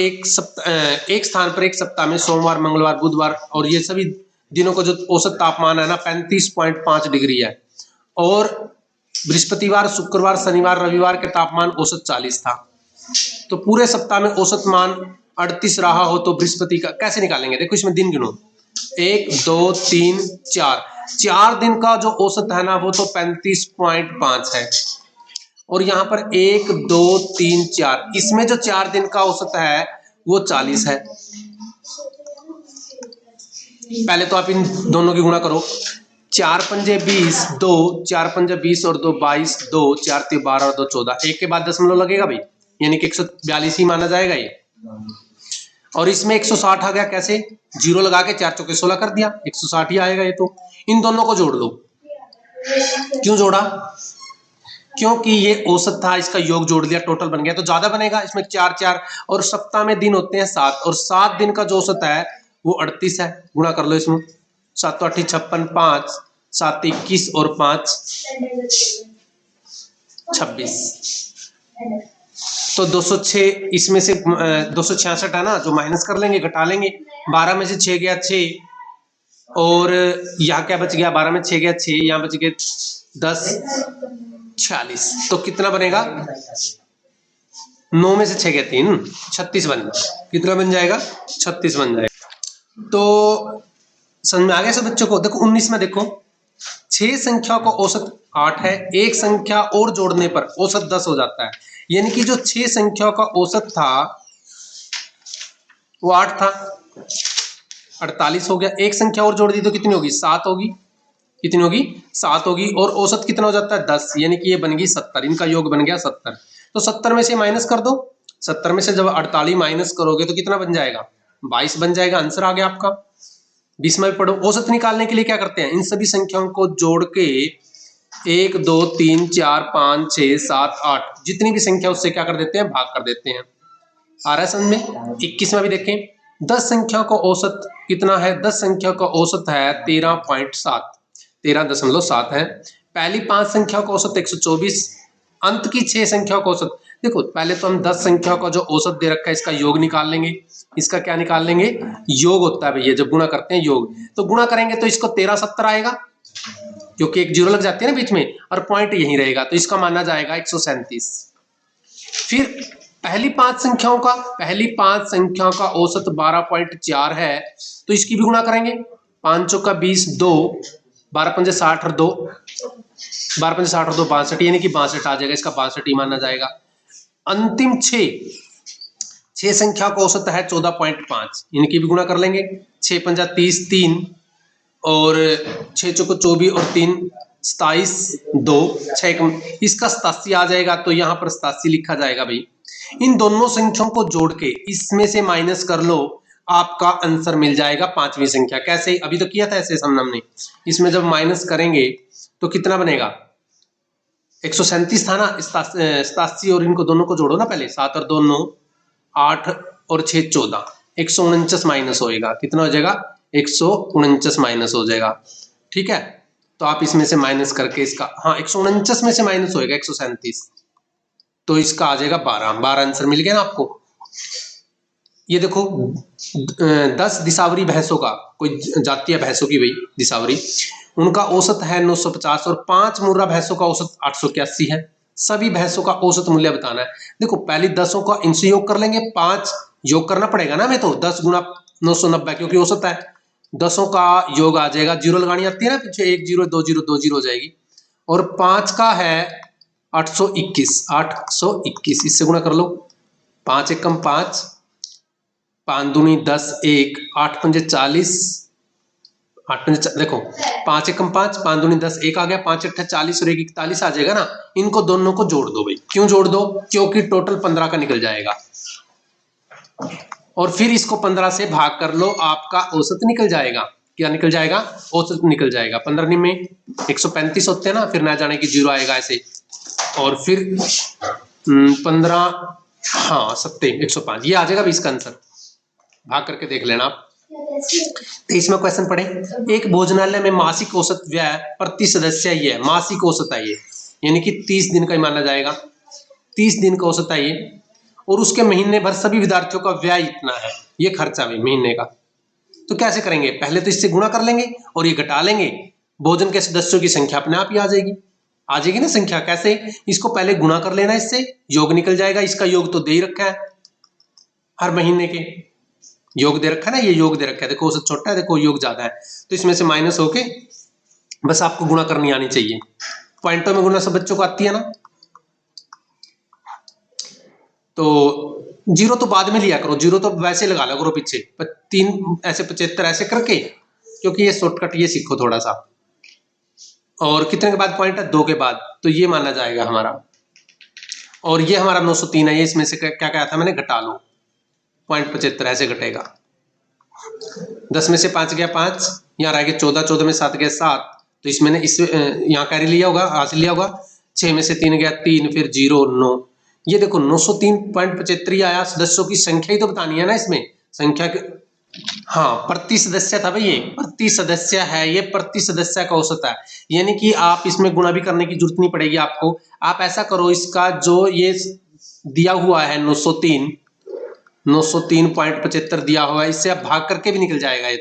पर एक सप्ताह में सोमवार मंगलवार बुधवार और ये सभी दिनों का जो औसत तापमान है ना 35.5 डिग्री है, और बृहस्पतिवार शुक्रवार शनिवार रविवार के तापमान औसत 40 था। तो पूरे सप्ताह में औसत मान 38 रहा हो तो बृहस्पति का कैसे निकालेंगे? देखो इसमें दिन गिनो, 1 2 3 4, 4 दिन का जो औसत है ना वो तो 35.5 है, और यहाँ पर 1 2 3 4, इसमें जो 4 दिन का औसत है वो 40 है। पहले तो आप इन दोनों की गुणा करो, 4 पंजे 20, 2 4 पंजे 20 और 2 22, 2 4 3 12 और 2 14, एक के बाद दशमलव लगेगा भाई, यानी कि 142 ही माना जाएगा ये। और इसमें 160 आ गया, कैसे? 0 लगा के 4 चौके 16 कर दिया, 160 ही आएगा ये। तो इन दोनों को जोड़ लो। क्यों जोड़ा? क्योंकि ये औसत था, इसका योग जोड़ दिया, टोटल बन गया, तो ज्यादा बनेगा। इसमें 4 4 और सप्ताह में दिन होते हैं 7, और 7 दिन का जो औसत है वो 38 है। गुणा कर लो इसमें, 7 तो 8 56, 5 7 21 और 5 26, तो 206 इसमें से 266 है ना, जो माइनस कर लेंगे, घटा लेंगे। 12 में से 6 गया 6, और यहाँ क्या बच गया? 12 में 6 गया 6, यहाँ बच गए 10 46, तो कितना बनेगा? 9 में से 6 गया 3, 36 बन जाएगा। कितना बन जाएगा? 36 बन जाएगा। तो समझ में आ गया सब बच्चों को? देखो 19 में देखो, 6 संख्या का औसत 8 है, एक संख्या और जोड़ने पर औसत 10 हो जाता है, यानी कि जो 6 संख्या का औसत था वो 8 था, 48 हो गया। एक संख्या और जोड़ दी तो कितनी होगी? 7 होगी। कितनी होगी? 7 होगी, और औसत कितना हो जाता है? 10, यानी कि ये बन गई 70, इनका योग बन गया 70। तो 70 में से माइनस कर दो, 70 में से जब 48 माइनस करोगे तो कितना बन जाएगा? 22 बन जाएगा। आंसर आ गया आपका 20वां भी पढ़ो। औसत निकालने के लिए क्या करते हैं, इन सभी संख्याओं को जोड़ के 1 2 3 4 5 6 7 8 जितनी भी संख्या उससे क्या कर देते हैं, भाग कर देते हैं। आ रहा है समझ में। 21वां भी देखें, 10 संख्याओं का औसत कितना है, 10 संख्याओं का औसत है 13.7, 13.7 है। पहली 5 संख्याओं का औसत 124, अंत की 6 संख्याओं का औसत। देखो पहले तो हम 10 संख्याओं का जो औसत दे रखा है इसका योग निकाल लेंगे। इसका क्या निकाल लेंगे, योग होता है भैया, जब गुणा करते हैं योग, तो गुणा करेंगे तो इसको 1370 आएगा, क्योंकि एक जीरो लग जाती है ना बीच में और पॉइंट यहीं रहेगा, तो इसका माना जाएगा 137। फिर पहली 5 संख्याओं का औसत 12.4 है, तो इसकी भी गुणा करेंगे। 5 चौका 20, 2 12 पंजे 60 और 2 12 पंजे 60 और 2 62, यानी कि 62 आ जाएगा, इसका 62 ही माना जाएगा। अंतिम 6 संख्या का औसत है 14.5, इनकी भी गुणा कर लेंगे। 6 पंजा 30, 3 और 6 चौको 24 और 3 27, 2 6 इसका 87 आ जाएगा, तो यहाँ पर 87 लिखा जाएगा भाई। इन दोनों संख्याओं को जोड़ के इसमें से माइनस कर लो, आपका आंसर मिल जाएगा 5वीं संख्या। कैसे, अभी तो किया था ऐसे हमने, इसमें जब माइनस करेंगे तो कितना बनेगा, 137 था ना, 87 और इनको दोनों को जोड़ो ना पहले, 7 और 2 9, 8 और 6 14, 149 माइनस होएगा, कितना हो जाएगा, 149 माइनस हो जाएगा। ठीक है, तो आप इसमें से माइनस करके इसका, हाँ 149 में से माइनस होएगा 137, तो इसका आ जाएगा 12 आंसर मिल गया ना आपको। ये देखो 10 दिसावरी भैंसों का, कोई जातीय भैंसों की भाई दिसावरी, उनका औसत है 950 और 5 मुर्रा भैंसों का औसत 881 है। सभी भैंसों का औसत मूल्य बताना है। देखो पहले 10 का इनसे योग कर लेंगे, 5 योग करना पड़ेगा ना हमें, तो 10 गुना 990 क्योंकि औसत है, 10 का योग आ जाएगा, जीरो लगानी आती है ना पीछे, 1 0 2 0 2 0 हो जाएगी, और 5 का है 821, इससे गुणा कर लो, 5 एकम 5, 5 दूनी 10, 1 8 पंजे 40, 8 पंजे देखो 5 एकम 5, 5 दूनी 10, 1 आ गया, 5 अट्ठा 40 और 1 41 आ जाएगा ना। इनको दोनों को जोड़ दो भाई, क्यों जोड़ दो, क्योंकि टोटल 15 का निकल जाएगा, और फिर इसको 15 से भाग कर लो, आपका औसत निकल जाएगा। क्या निकल जाएगा, औसत निकल जाएगा। 15 में 135 होते हैं ना, फिर ना जाने की जीरो आएगा ऐसे, और फिर 15 हाँ 105, ये आ जाएगा 20 का आंसर। भाग करके देख लेना आप। 23वां क्वेश्चन पढ़े, एक भोजनालय में मासिक औसत व्यय प्रति सदस्य ही है, मासिक औसत है ये, यानी कि 30 दिन का ही माना जाएगा, 30 दिन का औसत है ये, और उसके महीने भर सभी विद्यार्थियों का व्यय इतना है, ये खर्चा भी महीने का। तो कैसे करेंगे, पहले तो इससे गुणा कर लेंगे और ये घटा लेंगे, भोजन के सदस्यों की संख्या अपने आप ही आ जाएगी ना संख्या। कैसे, इसको पहले गुणा कर लेना, इससे योग निकल जाएगा, इसका योग तो दे ही रखा है, हर महीने के योग दे रखा है ना, ये योग दे रखा है, देखो औसत छोटा है, देखो योग ज्यादा है, तो इसमें से माइनस होके बस आपको गुणा करनी आनी चाहिए। पॉइंटों में गुणा सब बच्चों को आती है ना, तो जीरो तो बाद में लिया करो, जीरो तो वैसे लगा लो करो पीछे, 3 ऐसे 75 ऐसे करके, क्योंकि ये शॉर्टकट ये सीखो थोड़ा सा। और कितने के बाद पॉइंट है, 2 के बाद, तो ये माना जाएगा हमारा। और ये हमारा 903 है, ये इसमें से क्या क्या था मैंने, घटा लो, 0.75 ऐसे घटेगा। 10 में से 5 गया 5, यहाँ रह गया 14, 14 में 7 गया 7, तो इसमें ने इस यहाँ कैरी लिया होगा, हासिल लिया होगा। 6 में से 3 गया 3, फिर 0 9, ये देखो 903.75 आया। सदस्यों की संख्या ही तो बतानी है ना इसमें, संख्या के, हाँ प्रति सदस्य था भाई, ये प्रति सदस्य है, ये प्रति सदस्य का औसत है, यानी कि आप इसमें गुणा भी करने की जरूरत नहीं पड़ेगी आपको। आप ऐसा करो, इसका जो ये दिया हुआ है 903.75 दिया हुआ है, इससे आप भाग करके भी निकल जाएगा। ये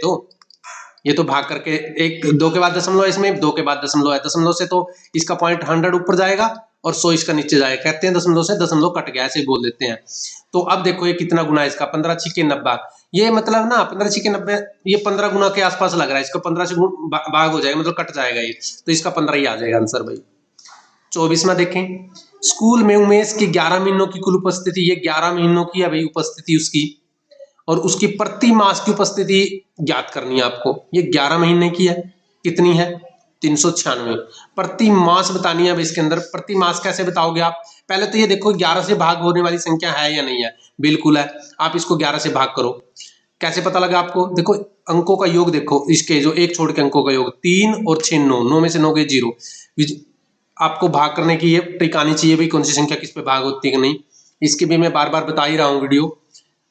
तो भाग करके, एक 2 के बाद दशमलव, इसमें 2 के बाद दशमलव है, दशमलव से तो इसका पॉइंट 100 ऊपर जाएगा और 100 इसका नीचे जाएगा, कहते हैं दशमलव से दशमलव कट गया, ऐसे बोल देते हैं। तो अब देखो ये कितना गुना है इसका, 15 छिके 90, ये मतलब ना 15 छिके 90, ये 15 गुना के आसपास लग रहा है, इसका 15 से भाग हो जाएगा, मतलब कट जाएगा ये, तो इसका 15 ही आ जाएगा आंसर भाई। 24वां देखें, स्कूल में उमेश की 11 महीनों की कुल उपस्थिति, ये 11 महीनों की है भाई उपस्थिति उसकी, और उसकी प्रति मास की उपस्थिति ज्ञात करनी है आपको। ये 11 महीने की है, कितनी है, 396। प्रति मास बतानी है इसके अंदर। प्रति मास कैसे बताओगे आप, पहले तो ये देखो 11 से भाग होने वाली संख्या है या नहीं है, बिल्कुल है, आप इसको 11 से भाग करो। कैसे पता लगा आपको? देखो अंकों का योग देखो, इसके जो एक छोड़ के अंकों का योग 3 और 6 9, 9 में से 9 गए 0। आपको भाग करने की ये ट्रिक आनी चाहिए भाई, कौन सी संख्या किस पे भाग होती है कि नहीं। इसके भी मैं बार बार बता ही रहा हूँ वीडियो,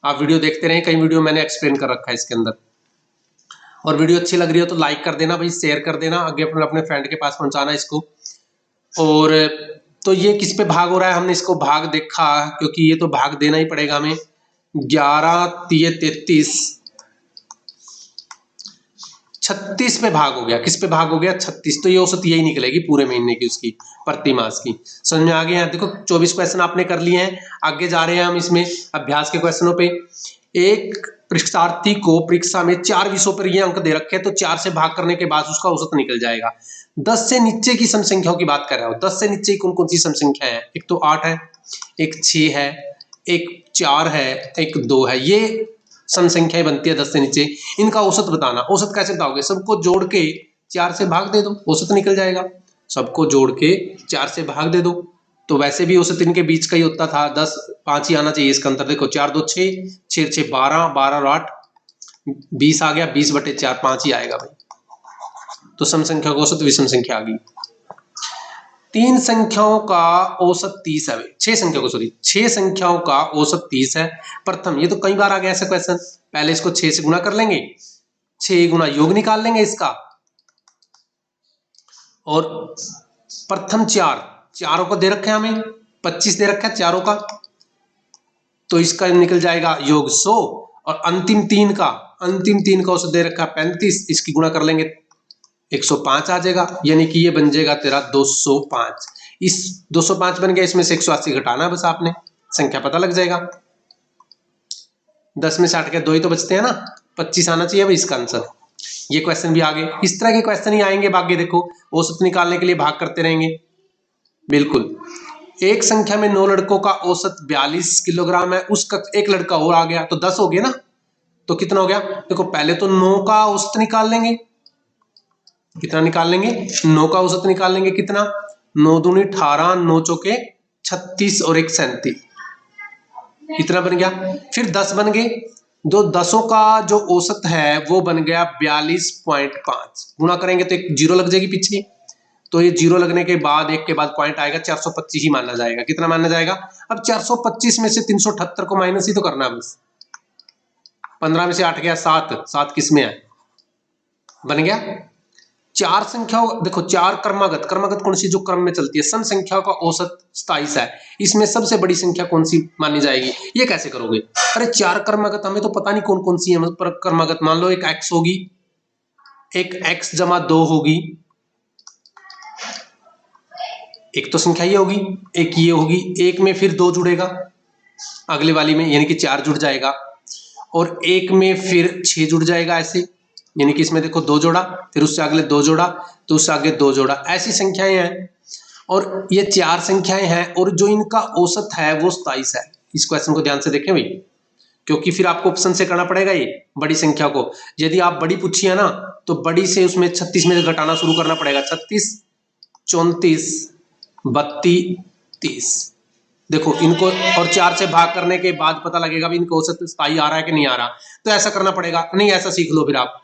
आप वीडियो देखते रहें, कई वीडियो मैंने एक्सप्लेन कर रखा है इसके अंदर। और वीडियो अच्छी लग रही हो तो लाइक कर देना भाई, शेयर कर देना, आगे अपने फ्रेंड के पास पहुंचाना इसको। और तो ये किस पे भाग हो रहा है, हमने इसको भाग देखा, क्योंकि ये तो भाग देना ही पड़ेगा हमें। 11 3 33 36 पे भाग हो गया। किस पे भाग हो गया? 36। तो ये औसत यही निकलेगी पूरे महीने की, उसकी प्रति मास की। समझ में आ गया? देखो 24 क्वेश्चन आपने कर लिए हैं, आगे जा रहे हैं हम इसमें अभ्यास के क्वेश्चनों पे। एक परीक्षार्थी को परीक्षा में 4 विषयों पर ये अंक दे रखे हैं, तो 4 से भाग करने के बाद उसका औसत निकल जाएगा। 10 से नीचे की सम संख्याओं की बात कर रहा हूं। 10 से नीचे कौन कौन सी सम संख्या है? एक तो 8 है, एक 6 है, एक 4 है, एक 2 है। ये सम संख्याएं बनती है 10 से नीचे। इनका औसत बताना। औसत कैसे बताओगे? सबको जोड़ के 4 से भाग दे दो, औसत निकल जाएगा। सबको जोड़ के 4 से भाग दे दो, तो वैसे भी औसत इनके बीच का ही होता था। 10 5 ही आना चाहिए इसका अंतर। देखो 4 2 6, 6 6 12, 12 और 8 20 आ गया। 20/4 5 ही आएगा भाई। तो सम संख्या का औसत विषम संख्या आ गई। 3 संख्याओं का औसत 30 है। 6 संख्या को सॉरी 6 संख्याओं का औसत 30 है। प्रथम, ये तो कई बार आ गया ऐसा क्वेश्चन। पहले इसको 6 से गुणा कर लेंगे, 6 गुना योग निकाल लेंगे इसका, और प्रथम 4 चारों को दे रखे हैं हमें, 25 दे रखा है चारों का, तो इसका निकल जाएगा योग 100। और अंतिम 3 का औसत दे रखा है 35, इसकी गुणा कर लेंगे 105 आ जाएगा। यानी कि ये बन जाएगा तेरा 205। इस 205 बन गया, इसमें से 180 घटाना है बस आपने, संख्या पता लग जाएगा। 10 में से 8 के 2 ही तो बचते हैं ना, 25 आना चाहिए भाई इसका आंसर। ये क्वेश्चन भी आगे इस तरह के क्वेश्चन ही आएंगे। बाकी देखो औसत निकालने के लिए भाग करते रहेंगे। बिल्कुल, एक संख्या में 9 लड़कों का औसत 42 किलोग्राम है, उसका एक लड़का और आ गया तो 10 हो गया ना। तो कितना हो गया? देखो पहले तो 9 का औसत निकाल लेंगे। कितना निकाल लेंगे? 9 का औसत निकाल लेंगे। कितना? 9 दूनी 18, 9 चौके 36 और 1 37। कितना बन गया? फिर 10 बन गए। दो 10 का जो औसत है वो बन गया 42.5। गुणा करेंगे तो एक जीरो लग जाएगी पीछे, तो ये जीरो लगने के बाद एक के बाद पॉइंट आएगा, 425 ही माना जाएगा। कितना माना जाएगा? अब 425 में से 378 को माइनस ही तो करना है बस। 15 में से 8 गया 7, 7 किस में है? बन गया। 4 संख्याओं, देखो 4 क्रमागत कौन सी? जो क्रम में चलती है। सम संख्याओं का औसत 27 है, इसमें सबसे बड़ी संख्या कौन सी मानी जाएगी? ये कैसे करोगे? अरे 4 क्रमागत, हमें तो पता नहीं कौन कौन सी है पर क्रमागत। मान लो एक x होगी, एक x जमा 2 होगी, एक तो संख्या ये होगी, एक ये होगी, एक में फिर 2 जुड़ेगा अगले वाली में, यानी कि 4 जुड़ जाएगा, और एक में फिर 6 जुड़ जाएगा ऐसे, यानी कि इसमें देखो 2 जोड़ा, फिर उससे अगले 2 जोड़ा, तो उससे आगे 2 जोड़ा, ऐसी संख्याएं हैं। और ये 4 संख्याएं हैं, और जो इनका औसत है वो 27 है। इस क्वेश्चन को ध्यान से देखें भाई, क्योंकि फिर आपको ऑप्शन से करना पड़ेगा ये बड़ी संख्या को। यदि आप बड़ी पूछी है ना, तो बड़ी से उसमें 36 में से घटाना शुरू करना पड़ेगा। 36 34 32 30। देखो इनको और 4 से भाग करने के बाद पता लगेगा भी इनको औसत 27 आ रहा है कि नहीं आ रहा। तो ऐसा करना पड़ेगा, नहीं ऐसा सीख लो फिर आप।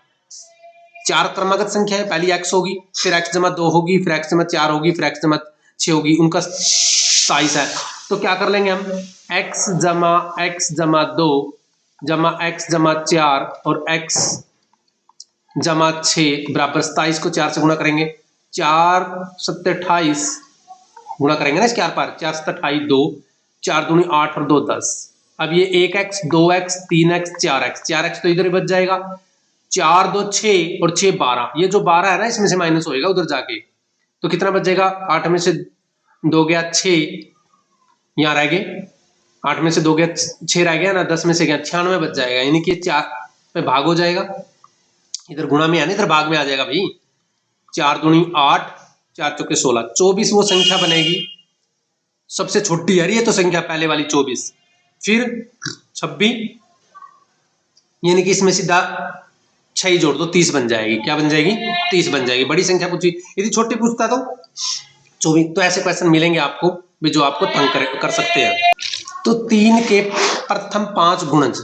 4 क्रमागत संख्या है, पहली x होगी, फिर x जमा 2 होगी, फिर x जमा 4 होगी, फिर x जमा 6 होगी, उनका 27 है। तो क्या कर लेंगे हम? x जमा 2 जमा x जमा 4 और x जमा 6 बराबर 27 को 4 से गुणा करेंगे। 4 7 28 गुणा करेंगे ना इसके आर पार। 4 7 28 2, 4 दूनी 8 और 2 10। अब ये 1x 2x 3x 4x, 4x तो इधर ही बच जाएगा। 4 2 6 और 6 12, ये जो 12 है ना इसमें से माइनस होएगा उधर जाके, तो कितना बच जाएगा? 8 में से 2 गया 6, यहाँ रह गए 8 में से 2 गया 6 रह गया ना, 10 में से गया 96 बच जाएगा, यानी कि 4 पे भाग हो जाएगा। इधर गुणा में है ना, इधर भाग में आ जाएगा भाई। 4 दूनी 8, 4 चौके 16, 24 वो संख्या बनेगी सबसे छोटी है ये तो संख्या, पहले वाली 24, फिर 26, यानी कि इसमें सीधा 6 ही जोड़ दो 30 बन जाएगी। क्या बन जाएगी? 30 बन जाएगी। बड़ी संख्या पूछी, यदि छोटी पूछता तो 24। तो ऐसे क्वेश्चन मिलेंगे आपको भी जो आपको तंग कर सकते हैं। तो 3 के प्रथम 5 गुणज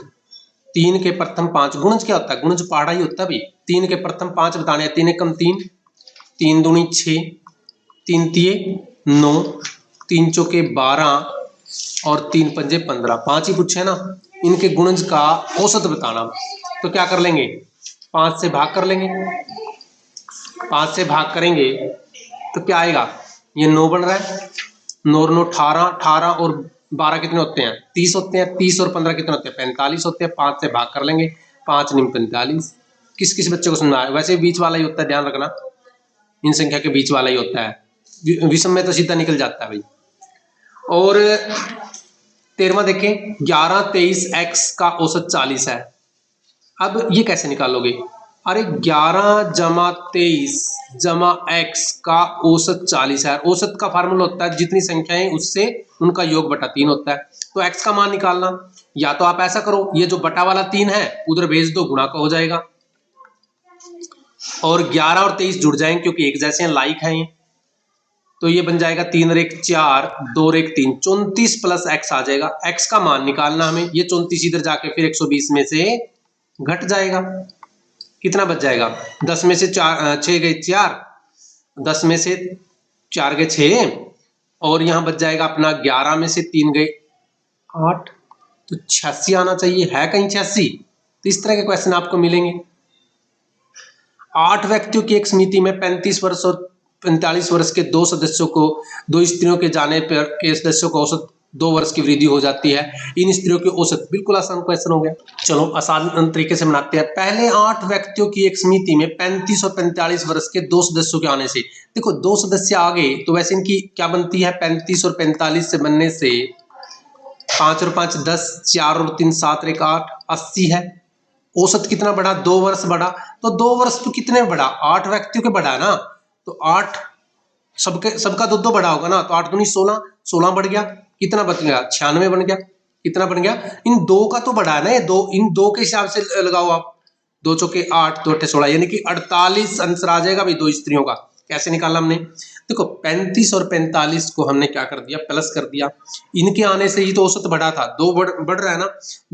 3 के प्रथम 5 गुणज क्या होता है? गुणज पहाड़ा ही होता है भाई। 3 के प्रथम 5 बताने हैं। 3 एकम 3, 3 दूनी 6, 3 तिये 9, 3 चौके 12 और 3 पंजे 15। 5 ही पूछे ना। इनके गुणज का औसत बताना। तो क्या कर लेंगे? 5 से भाग कर लेंगे। 5 से भाग करेंगे तो क्या आएगा? ये 9 बन रहा है। 9 और 9 18, 18 और 12 कितने होते हैं? 30 होते हैं। 30 और 15 कितने होते हैं? 45 होते हैं। 5 से भाग कर लेंगे। 5 9 45। किस किस बच्चे को सुनना है? वैसे बीच वाला ही होता है, ध्यान रखना। इन संख्या के बीच वाला ही होता है। विषम में तो सीधा निकल जाता है भाई। और 13वां देखें, 11 23 x का औसत 40 है। अब ये कैसे निकालोगे? अरे 11 जमा 23 जमा x का औसत 40 है। औसत का फार्मूला होता है जितनी संख्याएं उससे उनका योग बटा 3 होता है। तो x का मान निकालना, या तो आप ऐसा करो, ये जो बटा वाला 3 है उधर भेज दो, गुणा का हो जाएगा। और 11 और 23 जुड़ जाएंगे क्योंकि एक जैसे हैं, लाइक हैं ये। तो ये बन जाएगा 3 और 1 4, 2 और 1 3, 34 प्लस x आ जाएगा। x का मान निकालना हमें। ये 34 इधर जाके फिर 120 में से घट जाएगा। कितना बच जाएगा? 10 में से 6 गए 4, 10 में से 4 गए 6, और यहां बच जाएगा अपना 11 में से 3 गए 8, तो 86 आना चाहिए। है कहीं 86? तो इस तरह के क्वेश्चन आपको मिलेंगे। 8 व्यक्तियों की एक समिति में 35 वर्ष और 45 वर्ष के 2 सदस्यों को, 2 स्त्रियों के जाने पर के सदस्यों को औसत 2 वर्ष की वृद्धि हो जाती है। इन स्त्रियों की औसत, बिल्कुल आसान क्वेश्चन हो गया। चलो आसान तरीके से बनाते हैं। पहले 8 व्यक्तियों की एक समिति में 35 और 45 वर्ष के 2 सदस्यों के आने से, देखो 2 सदस्य आ गए तो वैसे इनकी क्या बनती है? 35 और 45 से बनने से 5 और 5 10, 4 और 3 7 और 1 8, 80 है। औसत कितना बढ़ा? 2 वर्ष बढ़ा। तो 2 वर्ष तो कितने बढ़ा? 8 व्यक्तियों के बढ़ा ना। तो 8 सबका 2 2 बढ़ा होगा ना। तो 8 दूनी 16, 16 बढ़ गया। कितना बच गया? 96 बन गया। कितना बन गया? इन 2 का तो बढ़ा है ना ये। इन 2 के हिसाब से लगाओ आप। 2 चौके 8, 2 अट्ठे 16, यानी कि 48 आंसर आ जाएगा भाई 2 स्त्रियों का। कैसे निकाला हमने? देखो 35 और 45 को हमने क्या कर दिया? प्लस कर दिया। इनके आने से ही तो औसत बढ़ा था। 2 बढ़ रहा है ना।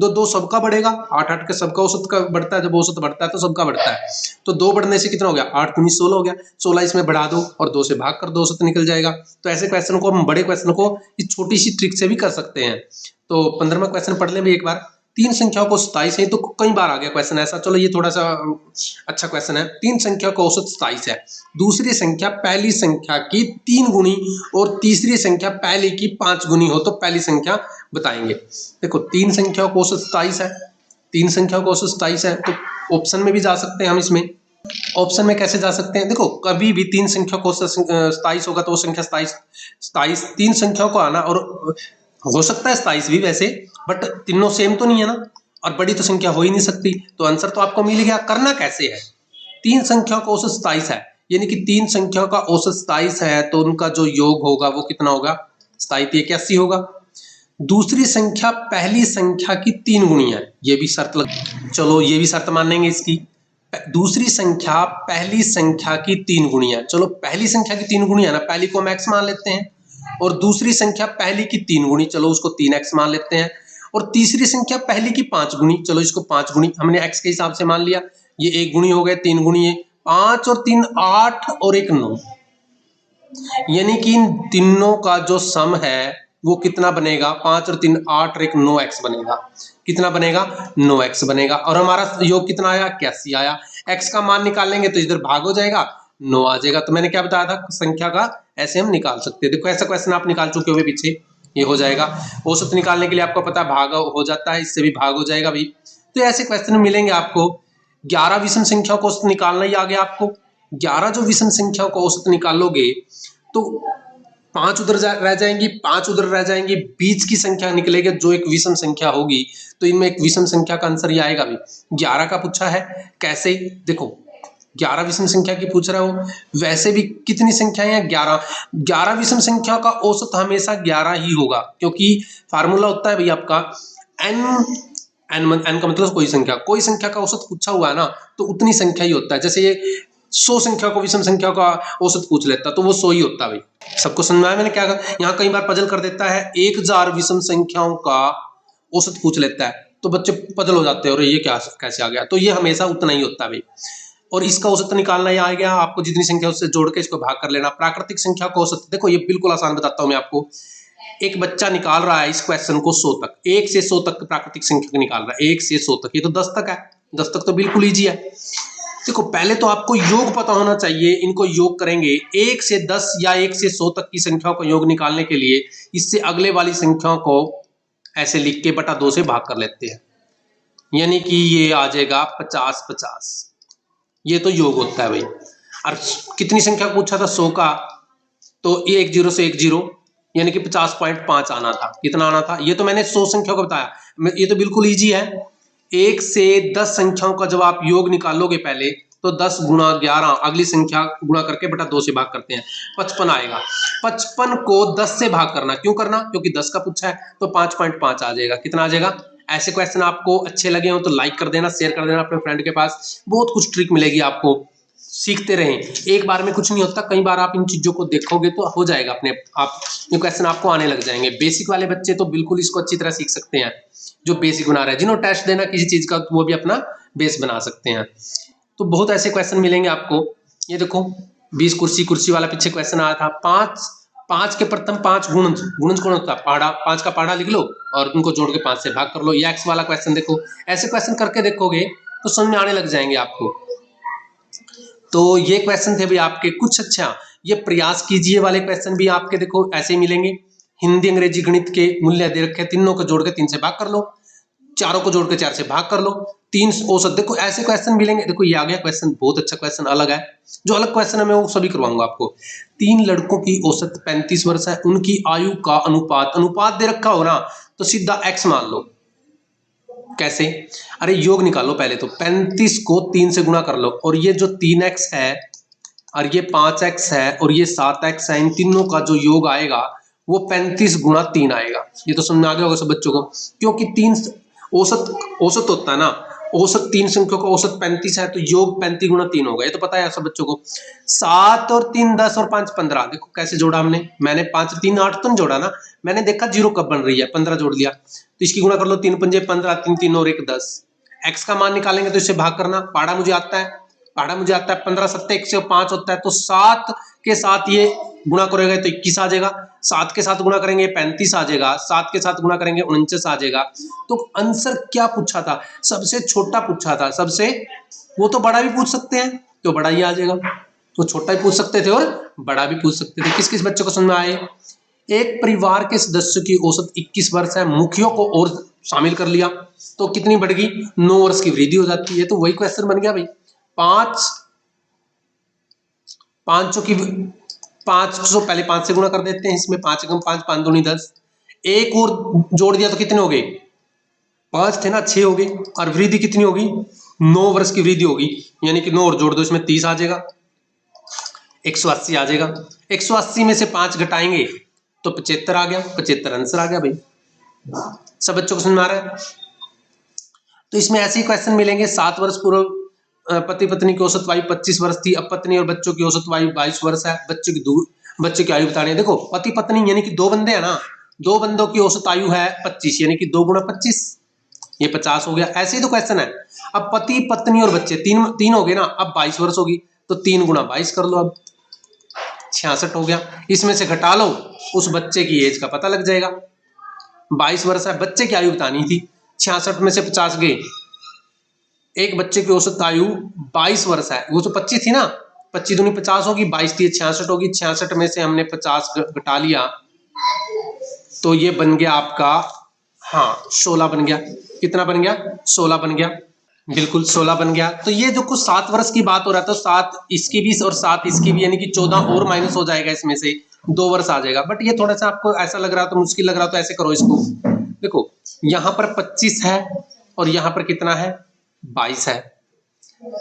2 सबका बढ़ेगा। 8 8 के सबका औसत का बढ़ता है। जब औसत बढ़ता है तो सबका बढ़ता है। तो 2 बढ़ने से कितना हो गया? 8 दूनी 16 हो गया। 16 इसमें बढ़ा दो और 2 से भाग कर दो, औसत निकल जाएगा। तो ऐसे क्वेश्चन को हम, बड़े क्वेश्चन को इस छोटी सी ट्रिक से भी कर सकते हैं। तो 15वां क्वेश्चन पढ़ लें भी एक बार। 3 संख्याओं को 27 है। तो कई बार आ गया क्वेश्चन ऐसा। चलो ये थोड़ा सा अच्छा क्वेश्चन है। 3 संख्या का औसत 27 है। दूसरी संख्या पहली संख्या की 3 गुनी और तीसरी संख्या पहली की 5 गुनी हो तो पहली संख्या बताएंगे। देखो 3 संख्याओं का औसत 27 है। 3 संख्याओं का औसत 27 है। तो ऑप्शन में भी जा सकते हैं हम। इसमें ऑप्शन में कैसे जा सकते हैं? देखो कभी भी 3 संख्या को 27 होगा तो वो संख्या 27 3 संख्याओं को आना, और हो सकता है 27 भी वैसे, बट तीनों सेम तो नहीं है ना, और बड़ी तो संख्या हो ही नहीं सकती। तो आंसर तो आपको मिल गया। करना कैसे है? 3 संख्याओं का औसत 27 है, यानी कि 3 संख्याओं का औसत 27 है तो उनका जो योग होगा वो कितना होगा? 27 81 होगा। दूसरी संख्या पहली संख्या की 3 गुनी है, ये भी शर्त लग, चलो ये भी शर्त मानेंगे इसकी। दूसरी संख्या पहली संख्या की 3 गुनी है। चलो पहली संख्या की 3 गुनी है ना, पहली को हम x मान लेते हैं। और दूसरी संख्या पहली की 3 गुनी, चलो उसको 3x मान लेते हैं। और तीसरी संख्या पहली की 5 गुनी, चलो इसको 5 गुनी हमने x के हिसाब से मान लिया। ये 1 गुनी हो गए, 3 गुनी है 5 और 3 8 और 1 9, यानी कि इन तीनों का जो सम है वो कितना बनेगा? 5 और 3 8 और 1 9x बनेगा। कितना बनेगा? 9x बनेगा। और हमारा योग कितना आया? 81 आया। x का मान निकालेंगे तो इधर भाग हो जाएगा, 9 आ जाएगा। तो मैंने क्या बताया था? संख्या का ऐसे हम निकाल सकते हैं। देखो ऐसा क्वेश्चन आप निकाल चुके हो पीछे, ये हो जाएगा। औसत निकालने के लिए आपको पता भाग हो जाता है, इससे भी भाग हो जाएगा भी। तो ऐसे क्वेश्चन मिलेंगे आपको। 11 विषम संख्याओं को औसत निकालना ही आ गया आपको। 11 जो विषम संख्याओं को औसत निकालोगे तो 5 उधर रह जाएंगी, 5 उधर रह जाएंगी, बीच की संख्या निकलेगी जो एक विषम संख्या होगी। तो इनमें एक विषम संख्या का आंसर ये आएगा भी। 11 का पूछा है, कैसे? देखो 11 विषम संख्या की पूछ रहा हो, वैसे भी कितनी संख्याएं हैं? 11। 11 विषम संख्या का औसत हमेशा 11 ही होगा, क्योंकि फार्मूला होता है भाई आपका n का मतलब कोई संख्या का औसत पूछा हुआ है ना, तो उतनी संख्या ही होता है। जैसे ये 100 संख्या को विषम संख्या का औसत पूछ लेता तो वो 100 ही होता है भाई। सबको समझ में आया मैंने क्या कहा? यहाँ कई बार पजल कर देता है, 1000 विषम संख्याओं का औसत पूछ लेता है तो बच्चे पजल हो जाते हैं और ये क्या कैसे आ गया। तो ये हमेशा उतना ही होता है भाई। और इसका औसत निकालना ही आ गया, आपको जितनी संख्या उससे जोड़ के इसको भाग कर लेना। प्राकृतिक संख्या का औसत देखो, ये बिल्कुल आसान बताता हूं मैं आपको। एक बच्चा निकाल रहा है इस क्वेश्चन को 100 तक, 1 से 100 तक प्राकृतिक संख्या को निकाल रहा है, 1 से 100 तक। ये तो 10 तक है, 10 तक तो बिल्कुल ईजी है। देखो पहले तो आपको योग पता होना चाहिए, इनको योग करेंगे 1 से 10 या 1 से 100 तक की संख्याओं का योग निकालने के लिए इससे अगले वाली संख्याओं को ऐसे लिख के बटा 2 से भाग कर लेते हैं, यानी कि ये आ जाएगा 50-50। ये तो योग होता है भाई। और कितनी संख्या पूछा था, 100 का, तो ये 10 से 10 यानी कि 50.5 आना था। कितना आना था, ये तो मैंने 100 संख्याओं का बताया, ये तो बिल्कुल ईजी है। 1 से 10 संख्याओं का जब आप योग निकालोगे पहले, तो 10 गुणा 11 अगली संख्या गुणा करके बटा 2 से भाग करते हैं, 55 आएगा। 55 को 10 से भाग करना, क्यों करना, क्योंकि 10 का पूछा है, तो 5.5 आ जाएगा। कितना आ जाएगा। ऐसे क्वेश्चन आपको अच्छे लगे हो तो लाइक कर देना, शेयर कर देना अपने फ्रेंड के पास, बहुत कुछ ट्रिक मिलेगी आपको। सीखते रहें, एक बार में कुछ नहीं होता, कई बार आप इन चीजों को देखोगे तो हो जाएगा अपने आप, ये क्वेश्चन आपको आने लग जाएंगे। बेसिक वाले बच्चे तो बिल्कुल इसको अच्छी तरह सीख सकते हैं, जो बेसिक बना रहे हैं। जिन्होंने टेस्ट देना किसी चीज का, वो भी अपना बेस बना सकते हैं। तो बहुत ऐसे क्वेश्चन मिलेंगे आपको। ये देखो 20 कुर्सी वाला पीछे क्वेश्चन आया था। 5 के प्रथम 5 गुणज कौन होता है, पहाड़ा, 5 का पहाड़ा लिख लो और उनको जोड़ के 5 से भाग कर लो। ये एक्स वाला क्वेश्चन देखो, ऐसे क्वेश्चन करके देखोगे तो समझ में आने लग जाएंगे आपको। तो ये क्वेश्चन थे भी आपके कुछ। अच्छा, ये प्रयास कीजिए वाले क्वेश्चन भी आपके देखो ऐसे ही मिलेंगे। हिंदी अंग्रेजी गणित के मूल्य दे रखे, तीनों को जोड़ के 3 से भाग कर लो, चारों को जोड़ के 4 से भाग कर लो, 3 औसत। देखो ऐसे क्वेश्चन मिलेंगे। देखो ये आ गया क्वेश्चन, बहुत अच्छा क्वेश्चन, अलग है। जो अलग क्वेश्चन है मैं वो सभी करवाऊंगा आपको। 3 लड़कों की औसत 35 वर्ष है, उनकी आयु का अनुपात दे रखा हो ना, तो सीधा x मान लो। कैसे, अरे योग निकालो पहले तो, 35 को 3 से गुणा कर लो, और ये जो 3x है और ये 5x है और ये 7x है, इन तीनों का जो योग आएगा वो 35 गुणा 3 आएगा। ये तो समझ में आ गया होगा सब बच्चों को, क्योंकि 3 औसत होता है ना, औसत 3 संख्याओं का औसत 35 है, तो योग 35 गुणा 3 होगा। ये तो पता है सब बच्चों को। 7 और 3 10 और 5 15। देखो कैसे जोड़ा हमने, मैंने 5 3 8 तो नहीं जोड़ा ना, मैंने देखा 0 कब बन रही है, 15 जोड़ लिया। तो इसकी गुणा कर लो, 3 पंजे 15, 3 3 और 1 10। एक्स का मान निकालेंगे तो इससे भाग करना, पहाड़ा मुझे आता है, 15 7 105 होता है, तो 7 के साथ ये गुणा करेंगे तो 21 आ जाएगा, 7 के साथ गुणा करेंगे 35 आ जाएगा, 7 के साथ गुणा करेंगे 49 आ जाएगा। तो आंसर क्या पूछा था, सबसे छोटा पूछा था, सबसे, वो तो बड़ा भी पूछ सकते हैं तो बड़ा ही आ जाएगा, तो छोटा भी पूछ सकते थे और बड़ा भी पूछ सकते थे। किस किस बच्चों को समझ में आए। एक परिवार के सदस्यों की औसत 21 वर्ष है, मुखियों को और शामिल कर लिया तो कितनी बढ़ गई, 9 वर्ष की वृद्धि हो जाती है। तो वही क्वेश्चन बन गया भाई। 500 पहले 5 से गुणा कर देते हैं, इसमें 5 एकम 5, 5 दूनी 10, एक और जोड़ दिया तो कितने हो गए, 5 थे ना, 6 हो गए, और वृद्धि कितनी होगी, 9 वर्ष की वृद्धि होगी, यानी कि 9 और जोड़ दो, इसमें 30 आ जाएगा, 180 आ जाएगा। 180 में से 5 घटाएंगे तो 75 आ गया, 75 आंसर आ गया भाई। सब बच्चों को समझ में आ रहा है। तो इसमें ऐसे ही क्वेश्चन मिलेंगे। 7 वर्ष पूर्व पति पत्नी की औसत आयु 25 वर्ष थी, अब पत्नी और बच्चों की औसत आयु 22 वर्ष है, बच्चे की आयु बतानी है। देखो पति पत्नी यानी कि 2 बंदे हैं ना, 2 बंदों की औसत आयु है 25, यानी कि 2 गुणा 25, ये 50 हो गया। ऐसे ही तो क्वेश्चन है। अब पति पत्नी और बच्चे तीन हो गए ना, अब 22 वर्ष होगी, तो 3 गुणा 22 कर लो, अब 66 हो गया। इसमें से घटा लो, उस बच्चे की एज का पता लग जाएगा। 22 वर्ष है, बच्चे की आयु बतानी थी, 66 में से 50 गए, एक बच्चे की औसत आयु 22 वर्ष है, वो तो 25 थी ना, 25 दूनी 50 होगी, 22 थी 66 होगी, 66 में से हमने 50 घटा लिया तो ये बन गया आपका, हाँ 16 बन गया। कितना बन गया, 16 बन गया, बिल्कुल 16 बन गया। तो ये जो कुछ 7 वर्ष की बात हो रहा था, 7 इसकी भी और 7 इसकी भी, यानी कि 14 और माइनस हो जाएगा, इसमें से 2 वर्ष आ जाएगा। बट ये थोड़ा सा आपको ऐसा लग रहा तो मुश्किल लग रहा, तो ऐसे करो इसको। देखो यहाँ पर 25 है और यहाँ पर कितना है, 22 है।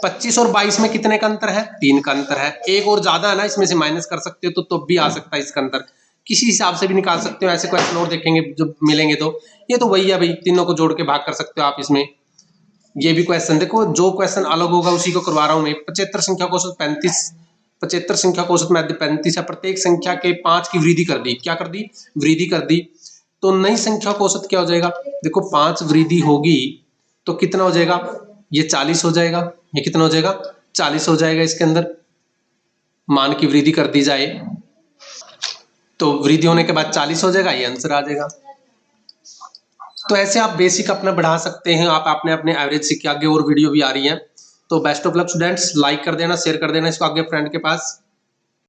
25 और 22 में कितने का अंतर है, 3 का अंतर है। एक और ज्यादा है ना, इसमें से माइनस कर सकते हो तो भी आ सकता है इसका अंतर, किसी हिसाब से भी निकाल सकते हो। ऐसे क्वेश्चन और देखेंगे जब मिलेंगे तो। ये तो वही है भाई, तीनों को जोड़ के भाग कर सकते हो आप इसमें। ये भी क्वेश्चन देखो, जो क्वेश्चन अलग होगा उसी को करवा रहा हूं मैं। 75 संख्या को औसत 35, 75 संख्या को औसत 35 है, प्रत्येक संख्या के 5 की वृद्धि कर दी, क्या कर दी, वृद्धि कर दी। तो नई संख्या का औसत क्या हो जाएगा? देखो 5 वृद्धि होगी तो कितना हो जाएगा? ये 40 हो जाएगा। ये कितना हो जाएगा? 40 हो जाएगा। इसके अंदर मान की वृद्धि कर दी जाए तो वृद्धि होने के बाद 40 हो जाएगा, ये आंसर आ जाएगा। तो ऐसे आप बेसिक अपना बढ़ा सकते हैं। आप अपने अपने एवरेज सीख के आगे और वीडियो भी आ रही है। तो best of luck students, like कर देना, शेयर कर देना इसको आगे फ्रेंड के पास।